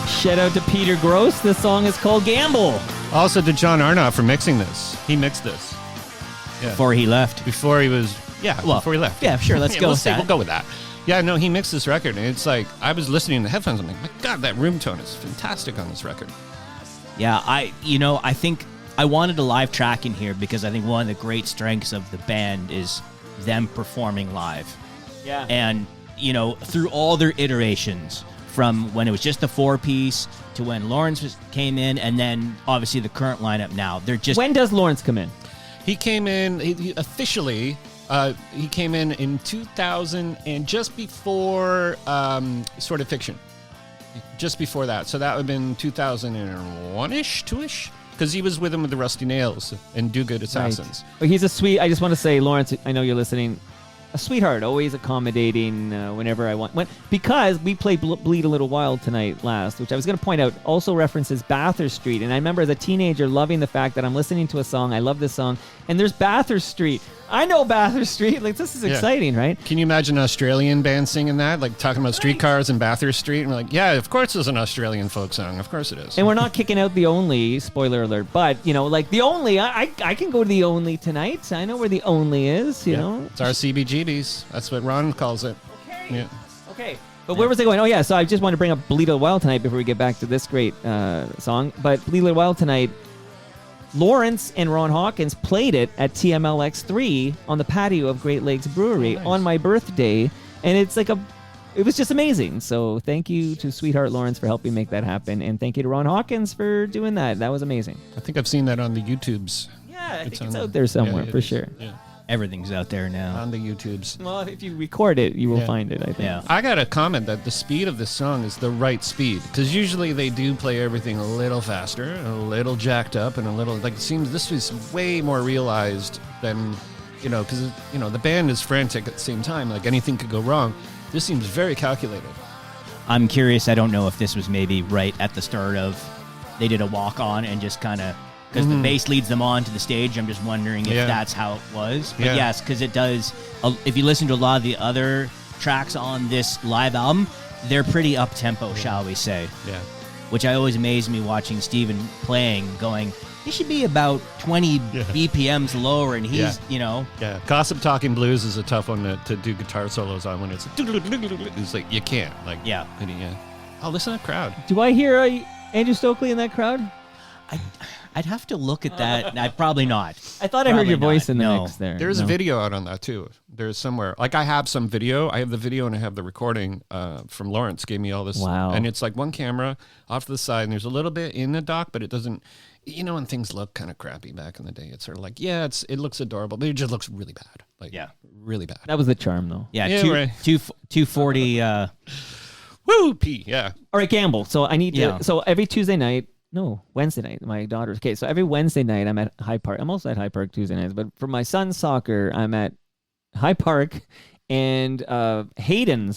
Shout out to Peter Gross. This song is called Gamble. Also to John Arnott for mixing this. He mixed this. Yeah. Before he left. Before he was, Well, before he left. yeah, sure, let's go with that. We'll go with that. Yeah, no, he mixed this record, and it's like, I was listening to the headphones, I'm like, my God, that room tone is fantastic on this record. Yeah, I think I wanted a live track in here because I think one of the great strengths of the band is them performing live. Yeah. And, through all their iterations, from when it was just a 4-piece to when Lawrence came in, and then obviously the current lineup now. They're just... When does Lawrence come in? He came in, he officially, he came in 2000 and just before Sort of Fiction. Just before that. So that would have been 2001-ish, 2-ish? Because he was with him with the Rusty Nails and Do Good Assassins. Right. But he's a sweet, I just want to say, Lawrence, I know you're listening, a sweetheart, always accommodating whenever I want. Because we played Bleed a Little While tonight last, which I was going to point out also references Bathurst Street. And I remember as a teenager loving the fact that I'm listening to a song, I love this song, and there's Bathurst Street. I know Bathurst Street. Like, this is exciting, right? Can you imagine an Australian band singing that? Like, talking about streetcars and Bathurst Street? And we're like, yeah, of course it's an Australian folk song. Of course it is. And we're not kicking out The Only, spoiler alert, but, like The Only, I can go to The Only tonight. I know where The Only is, you know? It's our CBGBs. That's what Ron calls it. Okay. Yeah. Okay. But where was I going? Oh, yeah, so I just want to bring up Bleed a Little While tonight before we get back to this great song. But Bleed a Little While tonight, Lawrence and Ron Hawkins played it at TMLX3 on the patio of Great Lakes Brewery on my birthday, and it was just amazing. So thank you to Sweetheart Lawrence for helping make that happen, and thank you to Ron Hawkins for doing that. That was amazing. I think I've seen that on the YouTubes. Yeah, I think it's out there somewhere for sure. Yeah. Everything's out there now. On the YouTubes. Well, if you record it, you will find it, I think. Yeah. I got to comment that the speed of this song is the right speed, because usually they do play everything a little faster, a little jacked up, and a little, like, it seems this was way more realized than, because, the band is frantic at the same time, like anything could go wrong. This seems very calculated. I'm curious. I don't know if this was maybe right at the start of, they did a walk on and just kind of, because the bass leads them on to the stage. I'm just wondering if that's how it was. But yes, because it does. If you listen to a lot of the other tracks on this live album, they're pretty up-tempo, shall we say. Yeah. Which I always amaze me watching Steven playing, going, he should be about 20 BPMs lower, and he's, Yeah. Gossip Talking Blues is a tough one to do guitar solos on when it's like, you can't. Like, Oh, listen to that crowd. Do I hear Andrew Stoakley in that crowd? I'd have to look at that. Probably not. I thought I heard your voice in the mix there. There's a video out on that too. There's somewhere. Like, I have some video. I have the video and I have the recording from Lawrence. Gave me all this. Wow. And it's like one camera off to the side, and there's a little bit in the dock, but it doesn't. When things look kind of crappy back in the day, it's sort of like, it looks adorable, but it just looks really bad. Like, really bad. That was the charm, though. Yeah, right. 240. Woo, P. Yeah. All right, Gamble. So I need to. So every Wednesday night, my daughter's. Okay, so every Wednesday night, I'm at High Park. I'm also at High Park Tuesday nights, but for my son's soccer, I'm at High Park, and Hayden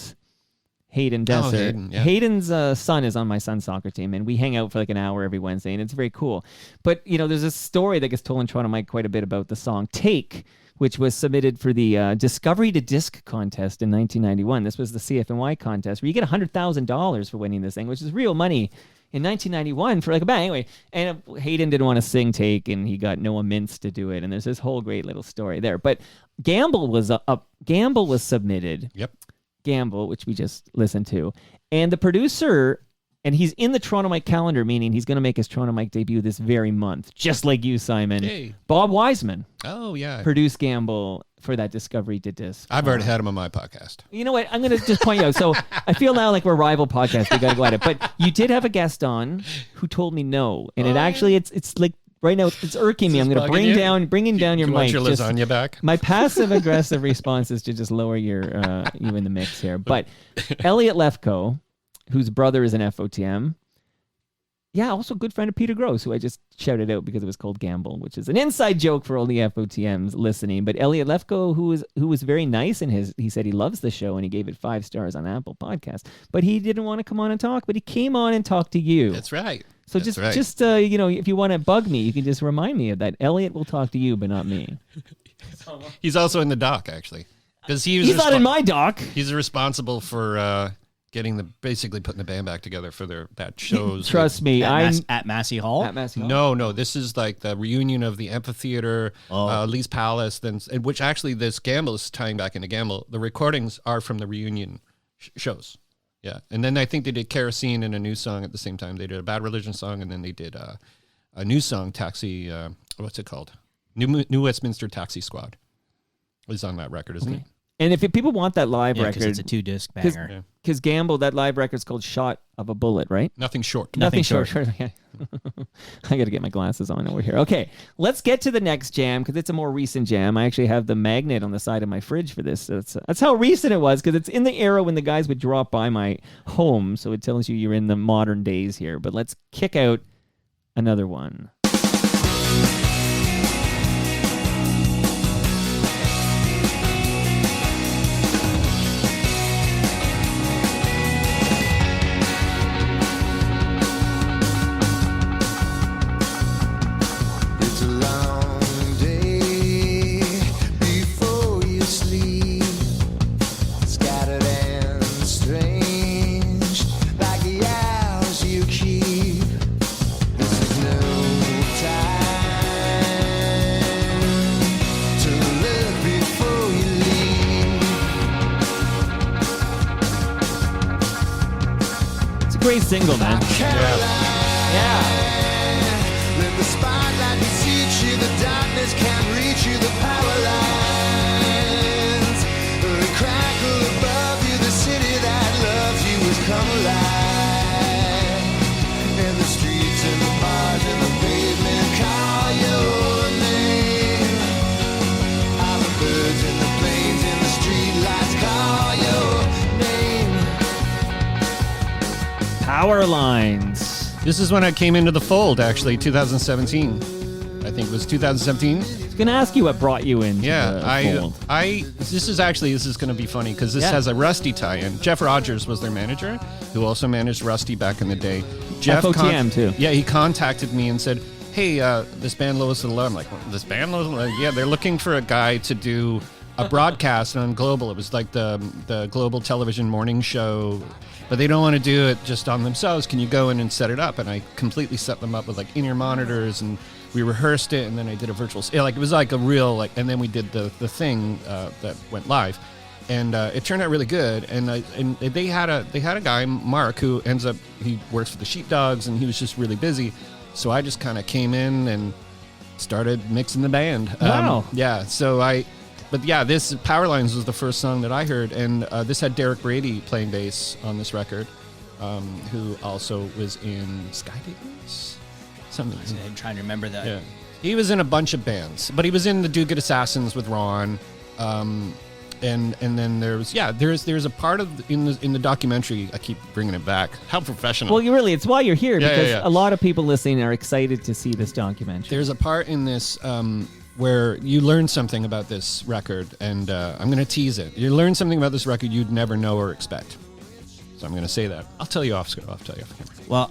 Desser. Hayden's son is on my son's soccer team, and we hang out for like an hour every Wednesday, and it's very cool. But, there's a story that gets told in Toronto Mike quite a bit about the song Take, which was submitted for the Discovery to Disc contest in 1991. This was the CFNY contest where you get $100,000 for winning this thing, which is real money in 1991 for like a band. Anyway, and Hayden didn't want to sing Take, and he got Noah Mintz to do it, and there's this whole great little story there. But Gamble was submitted. Yep. Gamble, which we just listened to, and the producer, and he's in the Toronto Mike calendar, meaning he's going to make his Toronto Mike debut this very month, just like you, Simon. Hey. Bob Wiseman. Oh, yeah. Produced Gamble for that Discovery to Disc. I've already had him on my podcast. You know what? I'm going to just point you out. So I feel now like we're rival podcasts. We got to go at it. But you did have a guest on who told me no, and it's like right now it's irking me. I'm going to bring down your mic. Want your lasagna back? My passive aggressive response is to just lower you in the mix here. But Elliot Lefko, whose brother is an FOTM. Yeah, also a good friend of Peter Gross, who I just shouted out because it was called Gamble, which is an inside joke for all the FOTMs listening. But Elliot Lefko, who was very nice in he said he loves the show and he gave it 5 stars on Apple Podcasts. But he didn't want to come on and talk, but he came on and talked to you. That's right. So if you want to bug me, you can just remind me of that. Elliot will talk to you, but not me. He's also in the doc, actually. Because he's not in my doc. He's responsible for basically putting the band back together for that shows. Trust me, at Massey Hall. At Massey Hall. No, this is like the reunion of the amphitheater, Lee's Palace, which actually this Gamble is tying back into Gamble. The recordings are from the reunion shows. Yeah, and then I think they did Kerosene and a new song at the same time. They did a Bad Religion song, and then they did a new song, Taxi. What's it called? New Westminster Taxi Squad is on that record, isn't it? And if people want that live record, it's a 2-disc banger. Because Gamble, that live record's called "Shot of a Bullet," right? Nothing short. Nothing short. Okay. I got to get my glasses on over here. Okay, let's get to the next jam because it's a more recent jam. I actually have the magnet on the side of my fridge for this. So that's how recent it was because it's in the era when the guys would drop by my home. So it tells you you're in the modern days here. But let's kick out another one. a great single, man. Yeah. Let the spotlight beseech you, the darkness can't reach you, the power lines. They crackle above you, the city that loves you has come alive. And the streets and the bars and the pavement call your name. All the birds and the planes and the street lights call your name. Power lines. This is when I came into the fold, actually, 2017. I think it was 2017. I was gonna ask you what brought you in. Yeah, fold. this is going to be funny because this Yeah. has a Rusty tie-in. Jeff Rogers was their manager, who also managed Rusty back in the day. Jeff FOTM too. Yeah, he contacted me and said, "Hey, this band Lois and Low." I'm like, "This band Lois and Low?" Yeah, they're looking for a guy to do a broadcast on Global. It was like the Global television morning show, but they don't want to do it just on themselves. Can you go in and set it up? And I completely set them up with like in-ear monitors, and we rehearsed it, and then I did a virtual. Like it was like a real like, and then we did the thing that went live, and it turned out really good. And they had a guy, Mark, who ends up he works for the Sheepdogs, and he was just really busy. So I just kind of came in and started mixing the band. Wow. Yeah. But this Power Lines was the first song that I heard, and this had Derek Brady playing bass on this record, who also was in Skydivers. Something. I'm trying to remember that. Yeah, he was in a bunch of bands, but he was in the Do Good Assassins with Ron, and then there's a part of in the documentary. I keep bringing it back. How professional! Well, it's why you're here, Yeah, because yeah. a lot of people listening are excited to see this documentary. There's a part in this where you learn something about this record, and I'm going to tease it. You learn something about this record you'd never know or expect. So I'm going to say that. I'll tell you off camera. Well,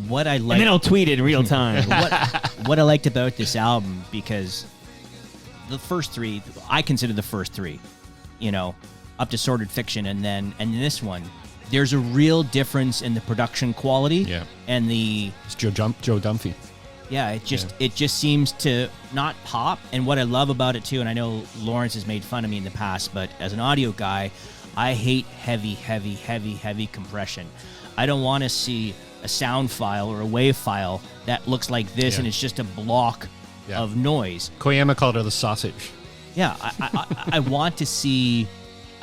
what I And like, then I'll tweet it in real time. what I liked about this album, because the first three, I consider the first three, up to Sordid Fiction, and this one, there's a real difference in the production quality. Yeah. And It's Joe Dunphy. Yeah, it just seems to not pop. And what I love about it too, and I know Lawrence has made fun of me in the past, but as an audio guy, I hate heavy compression. I don't want to see a sound file or a wave file that looks like this, and it's just a block of noise. Koyama called it the sausage. Yeah, I want to see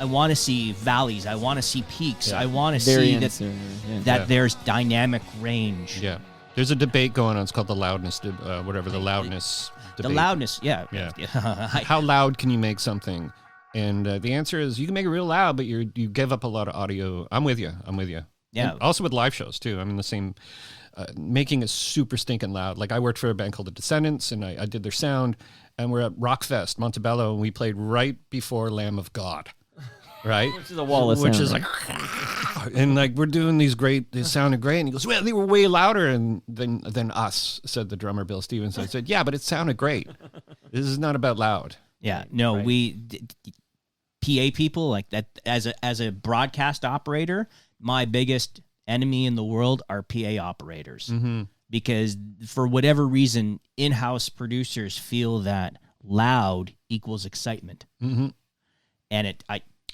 valleys. I want to see peaks. I want to see that there's dynamic range. Yeah. There's a debate going on. It's called the loudness, the loudness debate. The loudness, yeah. How loud can you make something? And the answer is you can make it real loud, but you give up a lot of audio. I'm with you. Yeah. And also with live shows too. I mean, the same. Making it super stinking loud. Like I worked for a band called The Descendants, and I did their sound. And we're at Rockfest, Montebello, and we played right before Lamb of God. Right, Which is a wall of which sound, is right? like, and like we're doing these great. They sounded great, and he goes, "Well, they were way louder than us," said the drummer Bill Stevens. I said, "Yeah, but it sounded great. This is not about loud." Yeah, no, Right. PA people like that. As a broadcast operator, my biggest enemy in the world are PA operators, because for whatever reason, in-house producers feel that loud equals excitement, and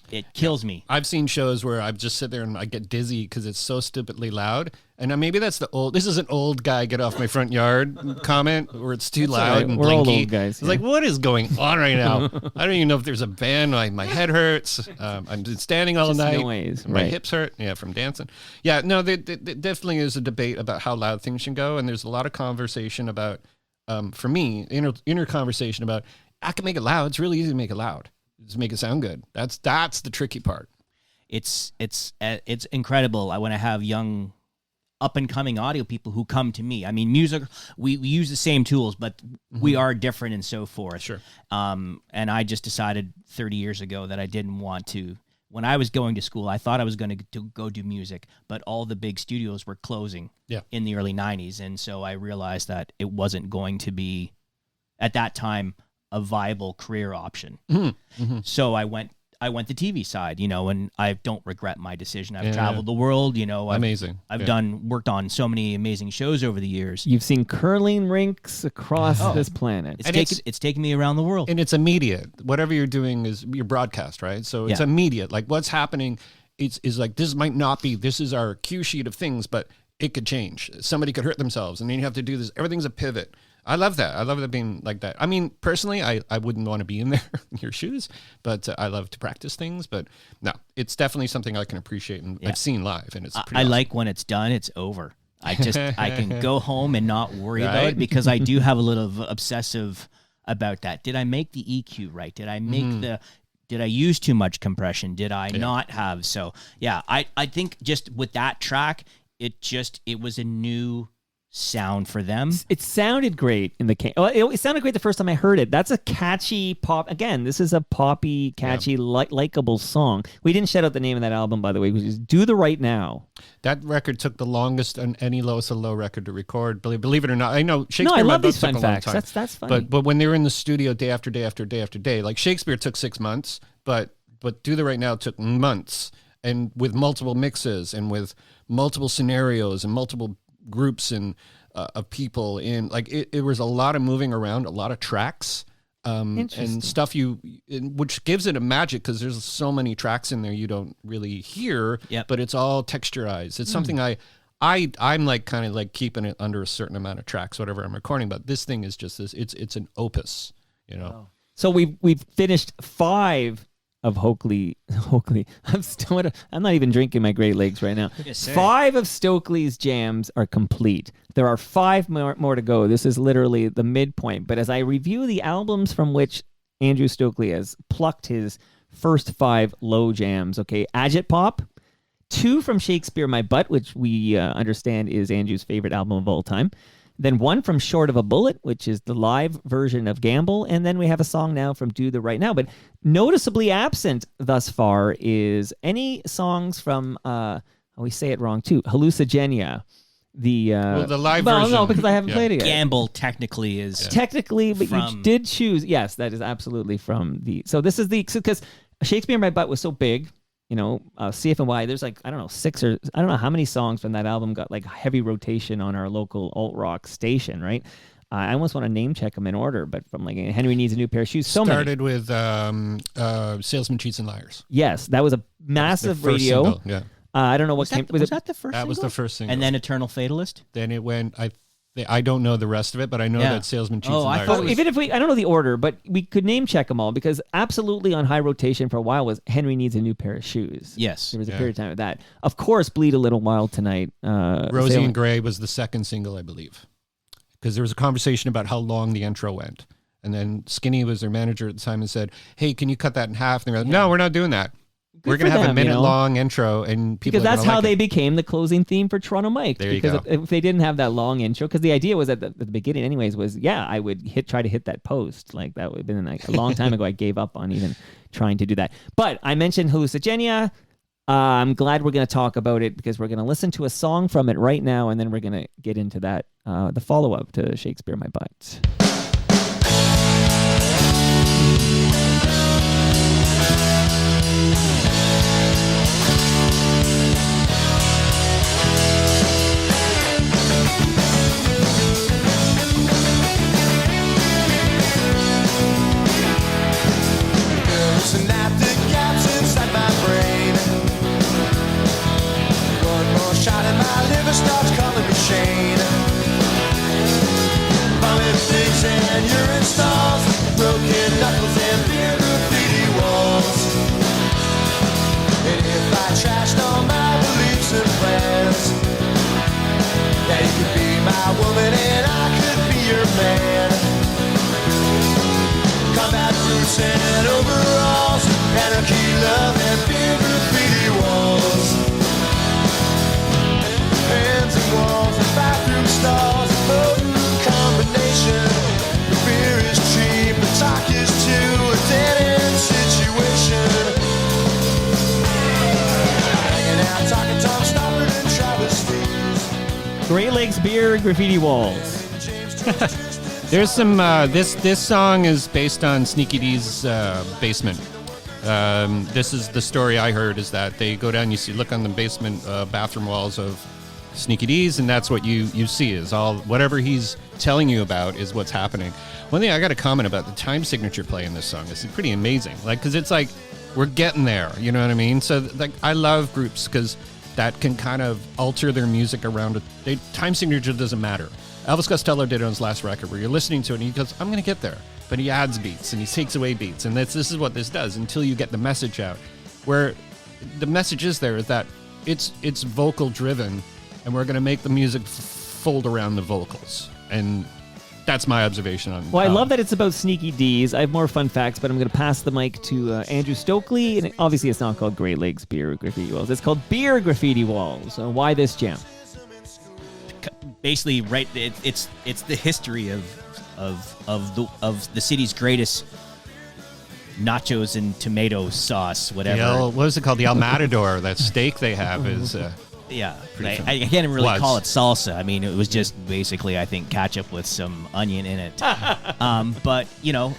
it kills me. I've seen shows where I've just sit there and I get dizzy because it's so stupidly loud. And maybe that's this is an old guy get off my front yard comment where it's too loud right. and We're all blinky. old guys, It's yeah. like, what is going on right now? I don't even know if there's a band. My head hurts. I'm just standing all Just night. noise, My right. hips hurt. Yeah, from dancing. Yeah, no, there definitely is a debate about how loud things should go. And there's a lot of conversation about, for me, inner conversation about, I can make it loud. It's really easy to make it loud. Just make it sound good. That's the tricky part. It's incredible when I have young up and coming audio people who come to me. I mean, music, we use the same tools, but we are different and so forth. Sure. And I just decided 30 years ago that I didn't want to. When I was going to school, I thought I was going to go do music, but all the big studios were closing in the early 90s. And so I realized that it wasn't going to be, at that time, a viable career option. So I went the TV side, and I don't regret my decision. I've traveled the world, Amazing. I've worked on so many amazing shows over the years. You've seen curling rinks across this planet. It's taken me around the world. And it's immediate. Whatever you're doing is your broadcast, right? So it's immediate. Like what's happening is like, this might not be, this is our cue sheet of things, but it could change. Somebody could hurt themselves, and then you have to do this. Everything's a pivot. I love that. I love it being like that. I mean, personally, I wouldn't want to be in there in your shoes, but I love to practice things. But no, it's definitely something I can appreciate, and I've seen live, and it's pretty awesome. like when it's done, it's over. I can go home and not worry about it, because I do have a little obsessive about that. Did I make the EQ right? Did I make did I use too much compression? Did I not have? So yeah, I think just with that track, it was a new sound for them. It sounded great in the it sounded great the first time I heard it. That's a catchy pop. Again, this is a poppy, catchy, likable song. We didn't shout out the name of that album, by the way, which is Do the Right Now. That record took the longest on any Lowest of Low record to record. Believe it or not, I know Shakespeare. No, I love My these Book fun took a long facts. time. That's funny. But when they were in the studio day after day after day after day, like Shakespeare took 6 months, but Do the Right Now took months, and with multiple mixes and with multiple scenarios and multiple groups and of people in, like, it was a lot of moving around, a lot of tracks, and stuff which gives it a magic, because there's so many tracks in there you don't really hear, but it's all texturized. It's something I'm like kind of like keeping it under a certain amount of tracks, whatever I'm recording, but this thing is just this, it's an opus, you know. Wow. So we've finished 5 of Hoakley. I'm not even drinking my Great Lakes right now. 5 of Stoakley's jams are complete. There are 5 more to go. This is literally the midpoint. But as I review the albums from which Andrew Stoakley has plucked his first 5 low jams, okay, Agit Pop, 2 from Shakespeare My Butt, which we understand is Andrew's favorite album of all time. Then 1 from Short of a Bullet, which is the live version of Gamble. And then we have a song now from Do the Right Now. But noticeably absent thus far is any songs from, we say it wrong too, Hallucigenia. The live version. No, because I haven't played it yet. Gamble technically is. Technically, but you did choose. Yes, that is absolutely from the. So this is because Shakespeare My Butt was so big. You know, CFNY, there's like, I don't know, 6 or I don't know how many songs from that album got like heavy rotation on our local alt rock station, right? I almost want to name check them in order, but from like Henry Needs a New Pair of Shoes, so Started many. with Salesman, Cheats, and Liars. Yes, that was a massive radio. Single, yeah. I don't know what Was came. that the first? That was the first single. And then Eternal Fatalist. Then it went. I don't know the rest of it, but I know that Salesman, Cheats, and I Liars. thought it was- Even if I don't know the order, but we could name check them all, because absolutely on high rotation for a while was Henry Needs a New Pair of Shoes. Yes. There was a period of time with that. Of course, Bleed a Little While Tonight. Rosie and Gray was the second single, I believe, because there was a conversation about how long the intro went. And then Skinny was their manager at the time and said, hey, can you cut that in half? And they're like, no, we're not doing that. We're going to have a minute-long intro, and people because that's how they it. became the closing theme for Toronto Mike. There you because go. if they didn't have that long intro, because the idea was at the beginning, anyways, was I would try to hit that post. Like that would have been like a long time ago. I gave up on even trying to do that. But I mentioned Hallucigenia. I'm glad we're going to talk about it, because we're going to listen to a song from it right now, and then we're going to get into that the follow-up to Shakespeare My Butt. Synaptic gaps inside my brain. One more shot and my liver starts calling me Shane. Vomit pigs and urine stalls, broken knuckles and beer graffiti walls. And if I trashed all my beliefs and plans, yeah, you could be my woman and I could be your man. Combat boots and overalls, anarchy, love, and beer graffiti walls. Hands and walls and bathroom stalls, a potent combination. The beer is cheap, the talk is too, a dead-end situation. Hanging out, talking Tom Stoppard and travesties. Great Lakes Beer Graffiti Walls. There's some. This song is based on Sneaky D's basement. This is the story I heard, is that they go down, look on the basement bathroom walls of Sneaky D's, and that's what you see is all whatever he's telling you about is what's happening. One thing I got to comment about the time signature play in this song is pretty amazing. Like, because it's like We're getting there. You know what I mean? So like, I love groups because that can kind of alter their music around it. Time signature doesn't matter. Elvis Costello did it on his last record where you're listening to it and he goes, I'm going to get there. But he adds beats and he takes away beats. And this is what this does until you get the message out. Where the message is there is that it's vocal driven and we're going to make the music fold around the vocals. And that's my observation on. Well, I love that it's about Sneaky D's. I have more fun facts, but I'm going to pass the mic to Andrew Stoakley. And obviously, it's not called Great Lakes Beer Graffiti Walls. It's called Beer Graffiti Walls. Why this jam? Basically, right. It's the history of the city's greatest nachos and tomato sauce, whatever. What was it called? The El Matador. That steak they have is. Yeah, I can't even really call it salsa. I mean, it was just basically, I think, ketchup with some onion in it. But you know,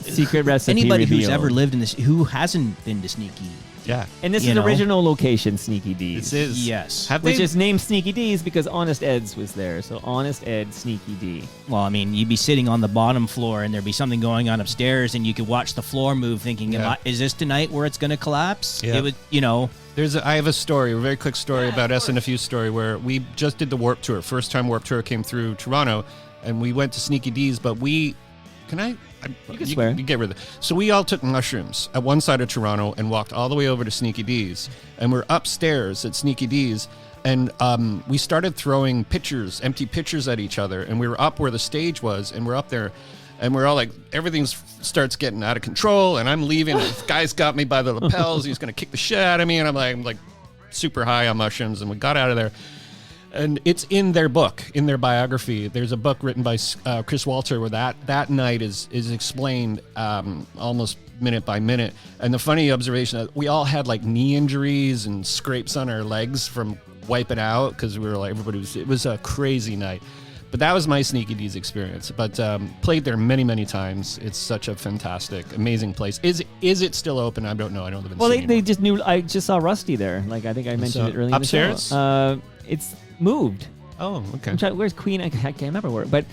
secret recipe. Anybody revealed. who's ever lived in this, who hasn't been to Sneaky. Yeah, and this is original location, Sneaky D's. This is which is named Sneaky D's because Honest Ed's was there. So Honest Ed, Sneaky D. Well, I mean, you'd be sitting on the bottom floor and there'd be something going on upstairs, and you could watch the floor move, thinking, "Is this tonight where it's going to collapse?" Yeah. It would, you know. I have a story, a very quick story about SNFU story where we just did the Warped Tour. First time Warped Tour came through Toronto, and we went to Sneaky D's, but you can swear. You get rid of it. So we all took mushrooms at one side of Toronto and walked all the way over to Sneaky D's, and we're upstairs at Sneaky D's, and we started throwing empty pitchers at each other, and we were up where the stage was, and we're up there, and we're all like, everything starts getting out of control, and I'm leaving. This guy's got me by the lapels. He's going to kick the shit out of me, and I'm like super high on mushrooms, and we got out of there. And it's in their book, in their biography. There's a book written by Chris Walter where that night is explained almost minute by minute. And the funny observation, we all had like knee injuries and scrapes on our legs from wiping out because we were like, it was a crazy night. But that was my Sneaky D's experience. But played there many, many times. It's such a fantastic, amazing place. Is it still open? I don't know. I don't live in the city they just knew. I just saw Rusty there. Like I think I mentioned it earlier. Upstairs? In the show. It's moved. Oh, okay. Where's Queen? I can't remember where. But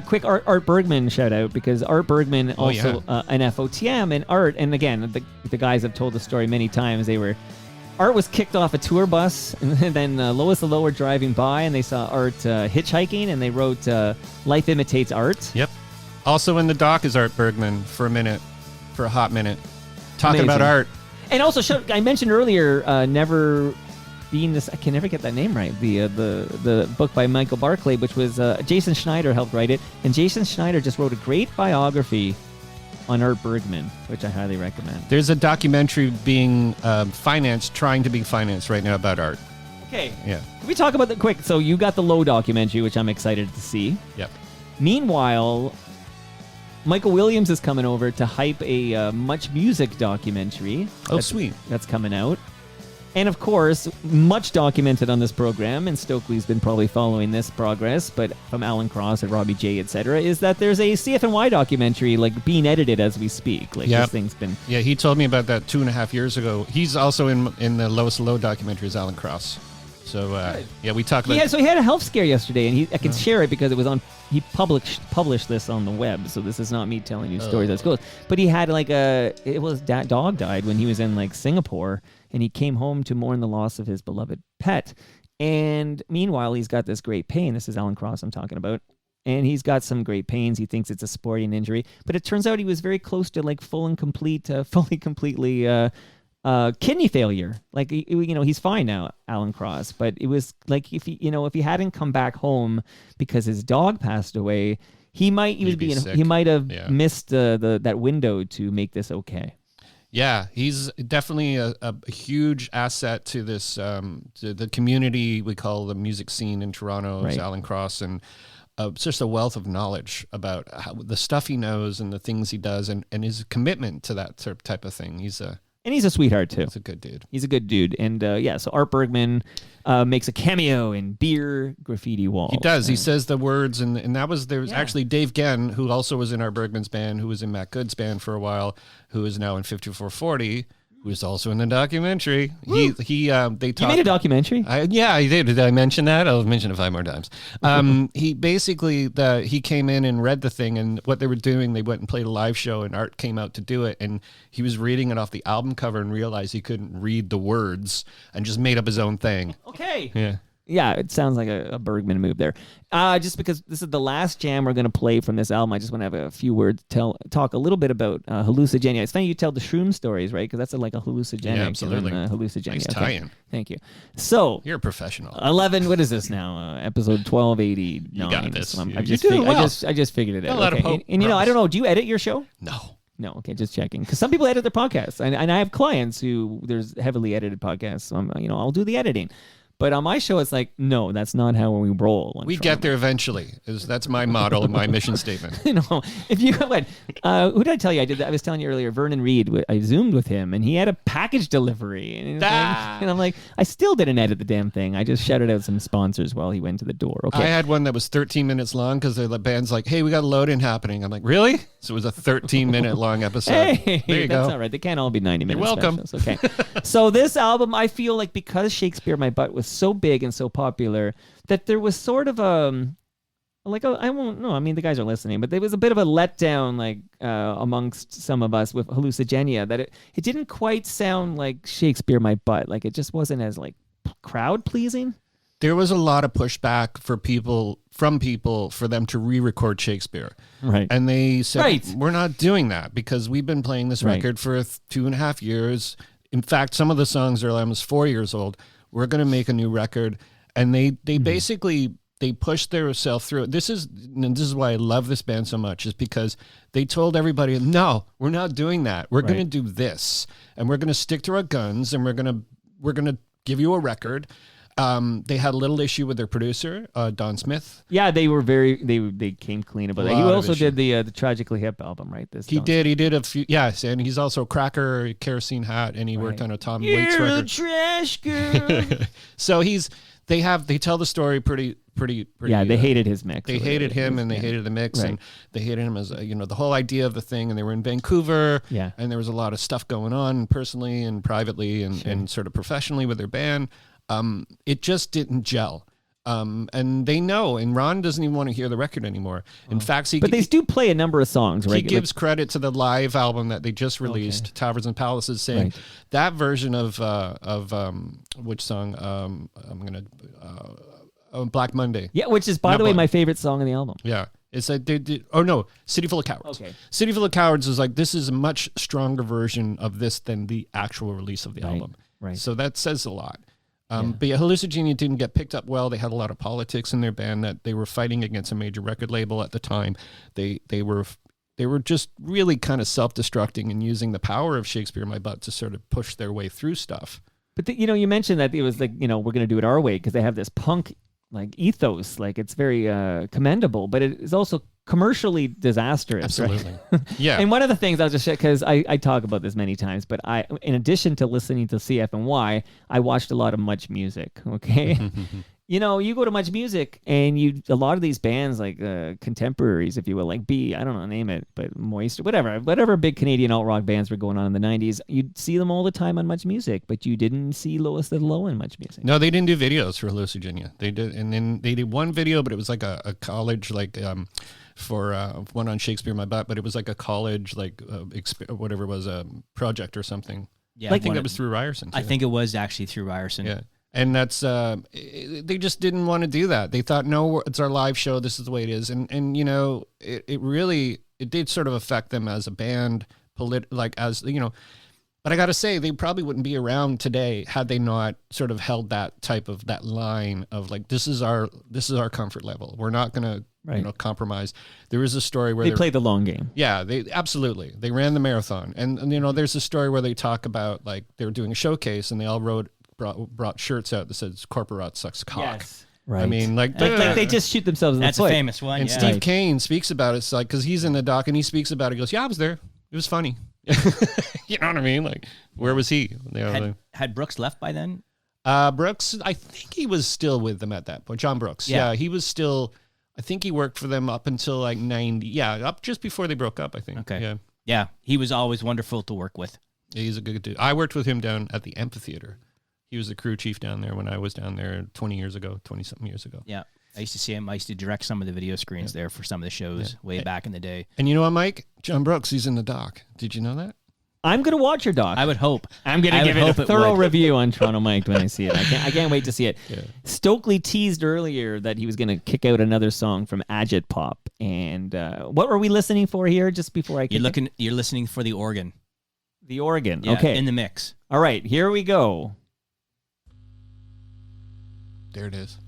quick Art Bergman shout out because Art Bergman also an FOTM and Art. And again, the guys have told the story many times. Art was kicked off a tour bus, and then Lois the Low were driving by, and they saw Art hitchhiking, and they wrote "Life Imitates Art." Yep. Also in the dock is Art Bergman for a hot minute, talking Amazing. about art. And also, I mentioned earlier, Never Being This. I can never get that name right. The book by Michael Barclay, which was Jason Schneider helped write it, and Jason Schneider just wrote a great biography on Art Bergman, which I highly recommend. There's a documentary being trying to be financed right now about art. Okay. Yeah. Can we talk about the quick? So you got the Low documentary, which I'm excited to see. Yep. Meanwhile, Michael Williams is coming over to hype a Much Music documentary. Sweet. That's coming out. And of course, much documented on this program, and Stoakley's been probably following this progress, but from Alan Cross and Robbie J, etc., is that there's a CFNY documentary like being edited as we speak. Like this thing's been. Yeah, he told me about that 2.5 years ago. He's also in the Lois Low documentary as Alan Cross. So we talked about. Yeah, so he had a health scare yesterday, and I can share it because it was on. He published this on the web, so this is not me telling you stories at school. But he had dog died when he was in like Singapore, and he came home to mourn the loss of his beloved pet. And meanwhile, he's got this great pain. This is Alan Cross I'm talking about. And he's got some great pains. He thinks it's a sporting injury. But it turns out he was very close to like completely kidney failure. Like, he's fine now, Alan Cross. But it was like if he hadn't come back home because his dog passed away, he might have missed that window to make this okay. Yeah, he's definitely a huge asset to this to the community we call the music scene in Toronto. Right. Alan Cross, and just a wealth of knowledge about the stuff he knows and the things he does, and his commitment to that type of thing. And he's a sweetheart, too. He's a good dude. He's a good dude. And, so Art Bergman makes a cameo in Beer Graffiti Walls. He does. He says the words, and there was actually Dave Genn, who also was in Art Bergman's band, who was in Matt Good's band for a while, who is now in 5440. who's also in the documentary. They talked. You made a documentary? Yeah, I did. Did I mention that? I'll mention it 5 more times. He basically he came in and read the thing, and what they were doing, they went and played a live show, and Art came out to do it, and he was reading it off the album cover and realized he couldn't read the words and just made up his own thing. Okay. Yeah. Yeah, it sounds like a Bergman move there. Just because this is the last jam we're going to play from this album, I just want to have a few words, talk a little bit about hallucigenia. It's funny you tell the shroom stories, right? Because that's like a hallucinogenic. Yeah, absolutely. Hallucigenia. Nice Okay. tie-in. Thank you. So You're a professional. 11. What is this now? Episode 1289. You got this. So You're doing well. I just figured it Got out. a lot of Okay. hope. And I don't know. Do you edit your show? No. No, okay, just checking. Because some people edit their podcasts, and I have clients who there's heavily edited podcasts. So I'll do the editing. But on my show, it's like, no, that's not how we roll. We get there eventually. That's my motto and my mission statement. If you went, who did I tell you I did that? I was telling you earlier, Vernon Reed. I Zoomed with him, and he had a package delivery, and I'm like, I still didn't edit the damn thing. I just shouted out some sponsors while he went to the door. Okay, I had one that was 13 minutes long because the band's like, "Hey, we got a load-in happening." I'm like, "Really?" So it was a 13-minute long episode. Hey, there you that's go. all right. They can't all be 90 minutes. You're welcome. Specials. Okay. So this album, I feel like because Shakespeare My Butt was so big and so popular that there was sort of I won't know. I mean, the guys are listening, but there was a bit of a letdown, amongst some of us with Hallucigenia, that it didn't quite sound like Shakespeare My Butt. Like it just wasn't as crowd pleasing. There was a lot of pushback from people for them to re-record Shakespeare. Right. And they said, Right. we're not doing that because we've been playing this Right. record for 2.5 years. In fact, some of the songs are almost 4 years old. We're going to make a new record. And they basically, they pushed themselves through it. This is why I love this band so much, is because they told everybody, no, we're not doing that. We're going to do this. And we're going to stick to our guns, and we're going to give you a record. They had a little issue with their producer, Don Smith. Yeah, they were they came clean about that. He also did the Tragically Hip album, right? He did a few, yes, and he's also Cracker, Kerosene Hat, and he worked on a Tom Waits You're record. a trash girl. So they tell the story pretty. Yeah, they hated his mix. They hated him, and they hated the mix, Right. and they hated him as the whole idea of the thing. And they were in Vancouver, Yeah. and there was a lot of stuff going on personally and privately and sort of professionally with their band. It just didn't gel. And they know, and Ron doesn't even want to hear the record anymore. In fact, But they do play a number of songs, right? he gives credit to the live album that they just released, Taverns and Palaces, saying Right. that version of which song? Black Monday. Yeah, which is, by Not the way, Black- my favorite song on the album. Yeah. It's like they did. Oh no, City Full of Cowards. Okay. City Full of Cowards is like, this is a much stronger version of this than the actual release of the album. right. So that says a lot. But yeah, Hallucigenia didn't get picked up well. They had a lot of politics in their band, that they were fighting against a major record label at the time. They were just really kind of self-destructing and using the power of Shakespeare in My Butt to sort of push their way through stuff. But you mentioned that it was like, we're going to do it our way because they have this punk ethos. Like it's very commendable, but it is also commercially disastrous. Absolutely. Right? Yeah. And one of the things I'll just share, because I talk about this many times, but in addition to listening to CFNY, I watched a lot of Much Music. Okay. You go to Much Music and a lot of these bands, like contemporaries, if you will, like I don't know, name it, but Moist, whatever big Canadian alt rock bands were going on in the 90s, you'd see them all the time on Much Music, but you didn't see Lois the Low in Much Music. No, they didn't do videos for Hallucigenia. They did, and then they did one video, but it was like a college, for one on Shakespeare in My Butt, but it was like a college, whatever it was, a project or something. Yeah, I think that was through Ryerson. I think it was actually through Ryerson. Yeah. And that's, they just didn't want to do that. They thought, no, it's our live show. This is the way it is. And it really did sort of affect them as a band, but I got to say, they probably wouldn't be around today had they not sort of held that line of like, this is our comfort level. We're not going to, compromise. There is a story where they played the long game. Yeah, they ran the marathon. And there's a story where they talk about, like, they were doing a showcase and they all brought shirts out that says "Corporate sucks cock." Yes. Right. I mean, like they just shoot themselves in That's the a foot. famous one. And yeah. Steve Kane speaks about it. It's like, because he's in the doc and he speaks about it. He goes, "Yeah, I was there. It was funny." You know what I mean? Like, where was he? Had Brooks left by then? Brooks, I think he was still with them at that point. John Brooks. Yeah. He was still. I think he worked for them up until like 90. Yeah, up just before they broke up, I think. Okay. Yeah. Yeah, he was always wonderful to work with. He's a good dude. I worked with him down at the amphitheater. He was the crew chief down there when I was down there 20 something years ago. Yeah. I used to see him. I used to direct some of the video screens there for some of the shows way back in the day. And you know what, Mike? John Brooks, he's in the doc. Did you know that? I'm going to watch your doc. I would hope. I'm going to give it a thorough review on Toronto Mike when I see it. I can't wait to see it. Yeah. Stokely teased earlier that he was going to kick out another song from Agit Pop. And what were we listening for here just before I kick it? You're listening for the organ. The organ. Yeah, okay. In the mix. All right, here we go. There it is.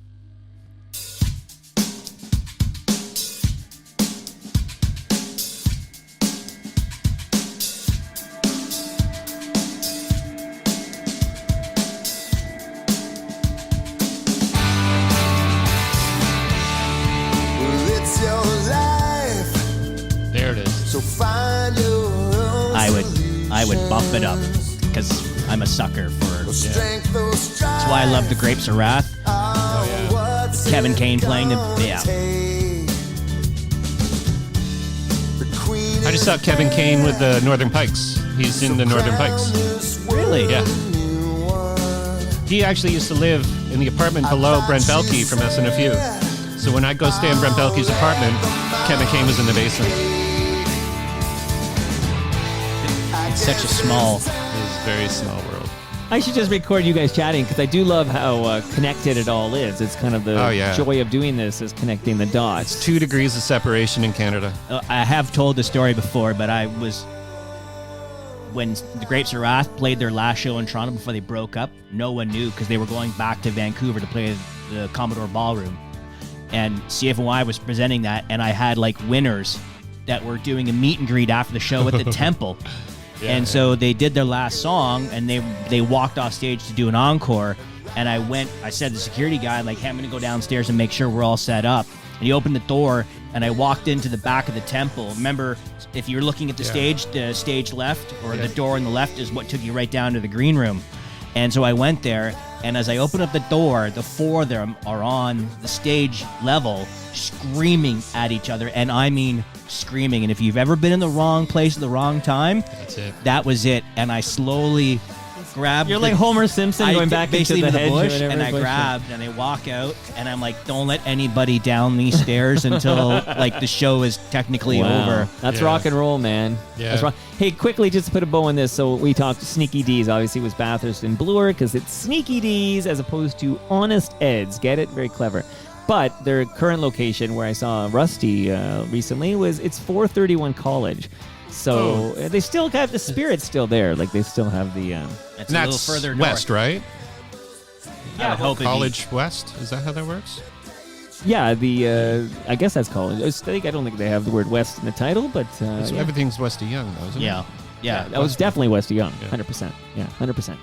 It's your life, There it is. so find your own I would bump it up because I'm a sucker for. strength, those That's why I love the Grapes of Wrath. Kevin Kane playing the I just saw Kevin Kane with the Northern Pikes. He's in the Northern Pikes. Really? Yeah. He actually used to live in the apartment below Brent Belke from SNFU. So when I'd go stay in Brent Belke's apartment, Kevin Kane was in the basement. It's such a small. It's a very small world. I should just record you guys chatting because I do love how connected it all is. It's kind of the joy of doing this is connecting the dots. 2 degrees of separation in Canada. I have told the story before, but when the Grapes of Wrath played their last show in Toronto before they broke up, no one knew because they were going back to Vancouver to play the Commodore Ballroom. And CFNY was presenting that, and I had like winners that were doing a meet and greet after the show at the Temple. So they did their last song, and they walked off stage to do an encore. And I said to the security guy, like, hey, I'm going to go downstairs and make sure we're all set up. And he opened the door, and I walked into the back of the Temple. Remember, if you're looking at the stage left, or the door on the left is what took you right down to the green room. And so I went there, and as I opened up the door, the 4 of them are on the stage level screaming at each other, and I mean screaming. And if you've ever been in the wrong place at the wrong time, That's it. that was it. And I slowly grabbed. You're like Homer Simpson going back into the hedge bush, or whatever. and I grabbed, and I walk out, and I'm like, don't let anybody down these stairs until like the show is technically over. That's rock and roll, man. Yeah. That's rock. Hey, quickly, just to put a bow on this. So we talked Sneaky D's. Obviously, it was Bathurst and Bloor because it's Sneaky D's as opposed to Honest Ed's. Get it? Very clever. But their current location, where I saw Rusty recently, it's 431 College. So they still have the spirit's still there. Like they still have the. It's a little further west, north. right? I would hope it'd be- College West. Is that how that works? Yeah, I guess that's college. I don't think they have the word West in the title, but So everything's West of Young, though, isn't it? Yeah. that was definitely West of Young, Yeah. 100%. Yeah, 100%.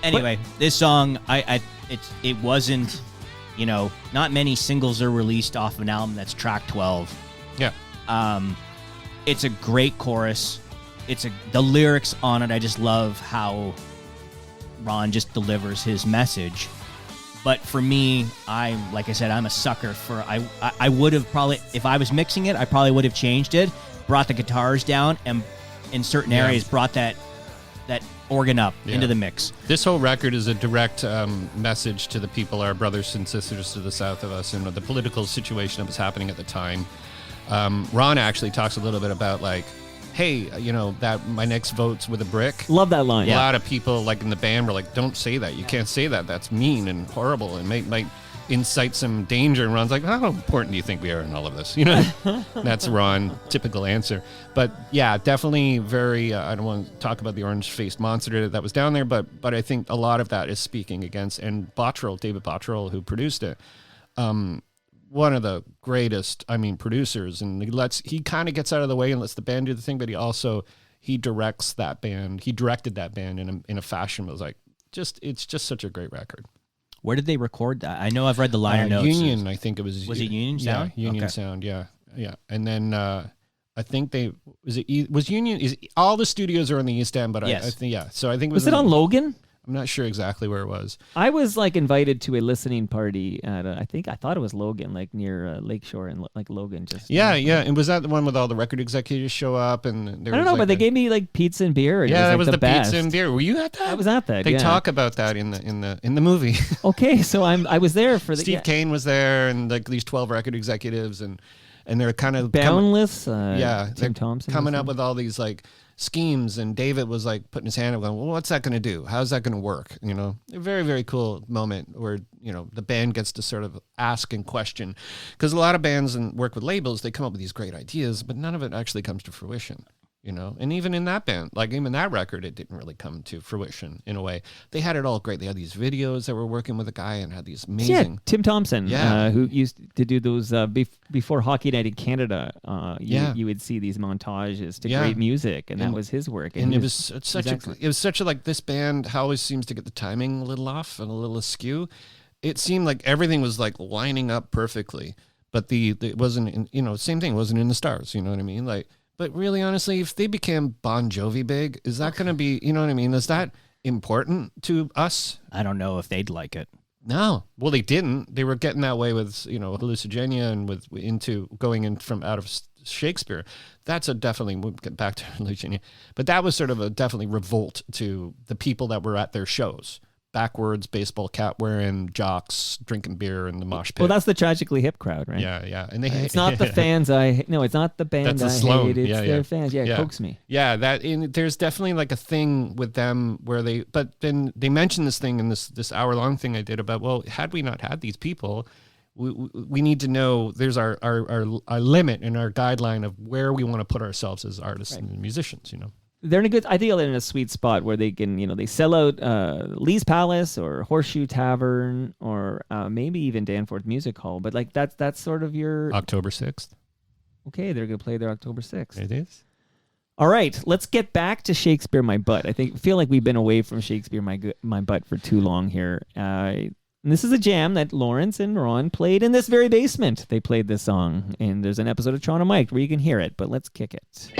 Anyway, this song, it wasn't, not many singles are released off an album that's track 12. Yeah. It's a great chorus. The lyrics on it, I just love how Ron just delivers his message. But for me, like I said, I'm a sucker for. I would have probably, if I was mixing it, I probably would have changed it, brought the guitars down, and in certain areas brought that organ up into the mix. This whole record is a direct message to the people, our brothers and sisters to the south of us, and the political situation that was happening at the time. Ron actually talks a little bit about like, hey, that my next vote's with a brick. Love that line. A lot of people like in the band were like, don't say that. You can't say that. That's mean and horrible and might incite some danger. And Ron's like, how important do you think we are in all of this? That's Ron, typical answer. But yeah, definitely very, I don't want to talk about the orange-faced monster that was down there, but I think a lot of that is speaking against, and David Bottrell, who produced it, one of the greatest, producers, and he kind of gets out of the way and lets the band do the thing, but he directs that band. He directed that band in a fashion that was like, it's just such a great record. Where did they record that? I know I've read the liner notes. Union, I think it was. Was it Union Sound? Yeah, Union Sound, yeah. And then I think was Union, all the studios are in the East End, but yes. I think, yeah. So I think it was it on Logan? I'm not sure exactly where it was. I was like invited to a listening party at I thought it was Logan, like near Lakeshore and like Logan. Just Yeah. And was that the one with all the record executives show up? And I don't know, but they gave me like pizza and beer. And yeah, that was the the best. pizza and beer. Were you at that? I was at that. They yeah. talk about that in the movie. Okay, so I was there for the Steve Kane was there, and like these 12 record executives, and they're kind of Boundless. they're Tim Thompson coming up with all these like schemes, and David was like putting his hand up, going, "Well, what's that going to do? How's that going to work?" You know, a very, very cool moment where the band gets to sort of ask and question, because a lot of bands and work with labels, they come up with these great ideas, but none of it actually comes to fruition. And even in that band, like even that record, it didn't really come to fruition in a way. They had it all great. They had these videos that were working with a guy and had these amazing. Yeah, Tim Thompson, Yeah. who used to do those before Hockey Night in Canada. You would see these montages to great music, and that was his work. And it was such a like, this band always seems to get the timing a little off and a little askew. It seemed like everything was like lining up perfectly, but it wasn't. Same thing, it wasn't in the stars. You know what I mean? Like. But really, honestly, if they became Bon Jovi big, is that going to be, you know what I mean? Is that important to us? I don't know if they'd like it. No. Well, they didn't. They were getting that way with, Hallucigenia and into going in from out of Shakespeare. That's definitely, we'll get back to Hallucigenia. But that was sort of a definitely revolt to the people that were at their shows. Backwards, baseball cap wearing, jocks, drinking beer in the mosh pit. Well, that's the Tragically Hip crowd, right? Yeah. And it's not the fans it's not the band That's I the Sloan. hate. It's their fans. Yeah, coax me. Yeah, there's definitely like a thing with them where but then they mentioned this thing in this hour-long thing I did about, well, had we not had these people, we need to know there's our limit and our guideline of where we want to put ourselves as artists and musicians, They're in I think they're in a sweet spot where they can, they sell out Lee's Palace or Horseshoe Tavern or maybe even Danforth Music Hall. But like that's sort of your October 6th. Okay, they're gonna play there October 6th. It is. All right, let's get back to Shakespeare My Butt. Feel like we've been away from Shakespeare My Butt for too long here. And this is a jam that Lawrence and Ron played in this very basement. They played this song, and there's an episode of Toronto Mike where you can hear it. But let's kick it.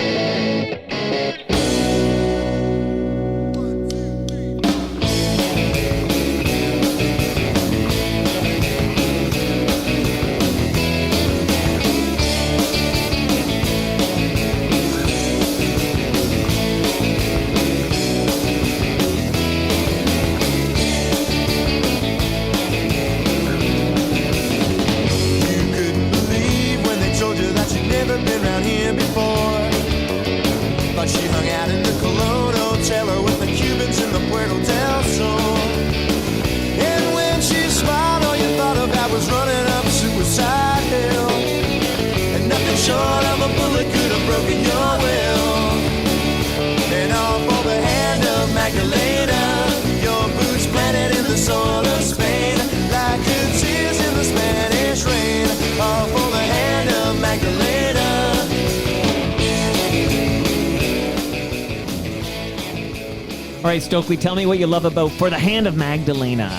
All right, Stoakley, tell me what you love about For the Hand of Magdalena.